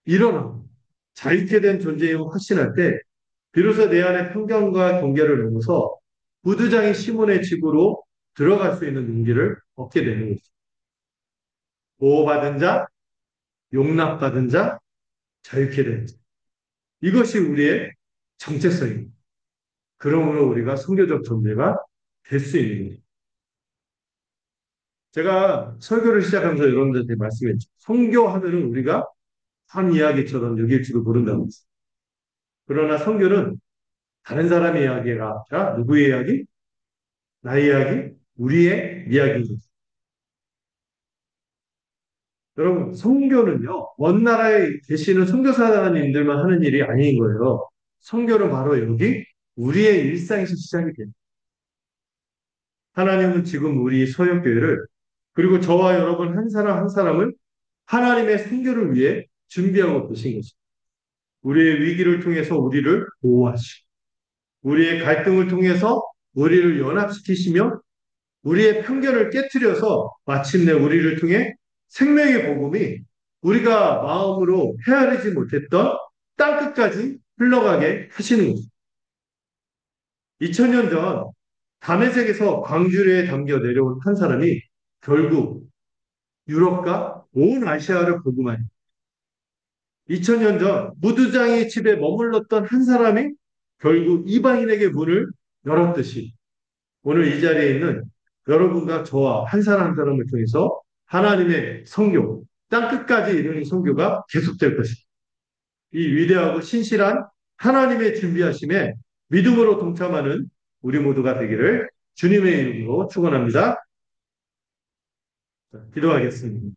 일어나 자유케 된 존재임을 확신할 때 비로소 내 안에 편견과 경계를 넘어서 무드장의 시몬의 집으로 들어갈 수 있는 용기를 얻게 되는 거죠. 보호받은 자, 용납받은 자, 자유케 된 자. 이것이 우리의 정체성입니다. 그러므로 우리가 선교적 존재가 될 수 있는 거죠. 제가 설교를 시작하면서 여러분들한테 말씀했죠. 선교하면은 우리가 한 이야기처럼 여길지도 모른다고 했어요. 그러나 선교는 다른 사람의 이야기가 아니라 누구의 이야기? 나의 이야기? 우리의 이야기입니다. 여러분, 선교는요, 먼 나라에 계시는 선교사님들만 하는 일이 아닌 거예요. 선교는 바로 여기 우리의 일상에서 시작이 됩니다. 하나님은 지금 우리 서역교회를 그리고 저와 여러분 한 사람 한 사람을 하나님의 선교를 위해 준비하고 계신 것입니다. 우리의 위기를 통해서 우리를 보호하시고 우리의 갈등을 통해서 우리를 연합시키시며 우리의 편견을 깨트려서 마침내 우리를 통해 생명의 복음이 우리가 마음으로 헤아리지 못했던 땅끝까지 흘러가게 하시는 것입니다. 2000년 전 다메섹에서 광주리에 담겨 내려온 한 사람이 결국 유럽과 온 아시아를 복음하니 2000년 전 무두장의 집에 머물렀던 한 사람이 결국 이방인에게 문을 열었듯이 오늘 이 자리에 있는 여러분과 저와 한 사람 한 사람을 통해서 하나님의 선교, 땅끝까지 이르는 선교가 계속될 것입니다. 이 위대하고 신실한 하나님의 준비하심에 믿음으로 동참하는 우리 모두가 되기를 주님의 이름으로 축원합니다. 기도하겠습니다.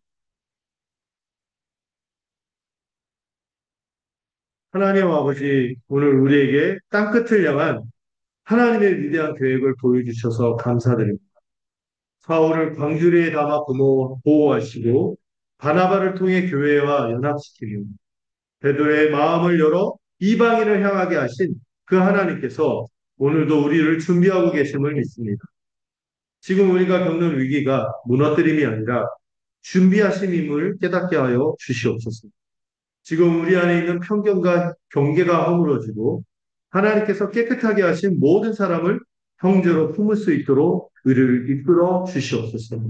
하나님 아버지, 오늘 우리에게 땅끝을 향한 하나님의 위대한 계획을 보여주셔서 감사드립니다. 사울을 광주리에 담아 보호하시고 바나바를 통해 교회와 연합시키고 베드로의 마음을 열어 이방인을 향하게 하신 그 하나님께서 오늘도 우리를 준비하고 계심을 믿습니다. 지금 우리가 겪는 위기가 무너뜨림이 아니라 준비하심임을 깨닫게 하여 주시옵소서. 지금 우리 안에 있는 편견과 경계가 허물어지고 하나님께서 깨끗하게 하신 모든 사람을 형제로 품을 수 있도록 우리를 이끌어 주시옵소서.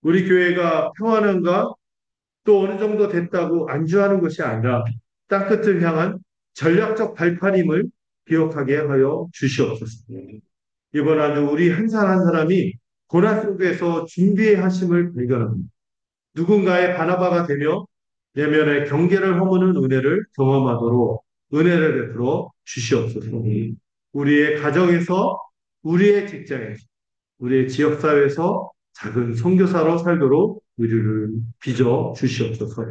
우리 교회가 평안함과 또 어느 정도 됐다고 안주하는 것이 아니라 땅끝을 향한 전략적 발판임을 기억하게 하여 주시옵소서. 이번 한 주 우리 한 사람 한 사람이 고난 속에서 준비의 하심을 발견합니다. 누군가의 바나바가 되며 내면의 경계를 허무는 은혜를 경험하도록 은혜를 베풀어 주시옵소서. 우리의 가정에서, 우리의 직장에서, 우리의 지역사회에서 작은 선교사로 살도록 우리를 빚어 주시옵소서.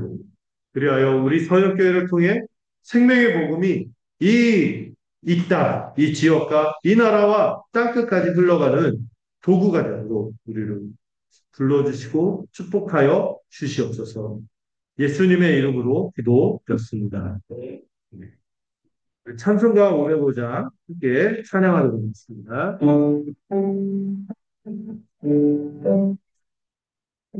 그리하여 우리 서영교회를 통해 생명의 복음이 이 땅, 이 지역과 이 나라와 땅끝까지 흘러가는 도구가 되도록 우리를 불러주시고 축복하여 주시옵소서. 예수님의 이름으로 기도드렸습니다. 찬송가 505장 함께 찬양하도록 하겠습니다.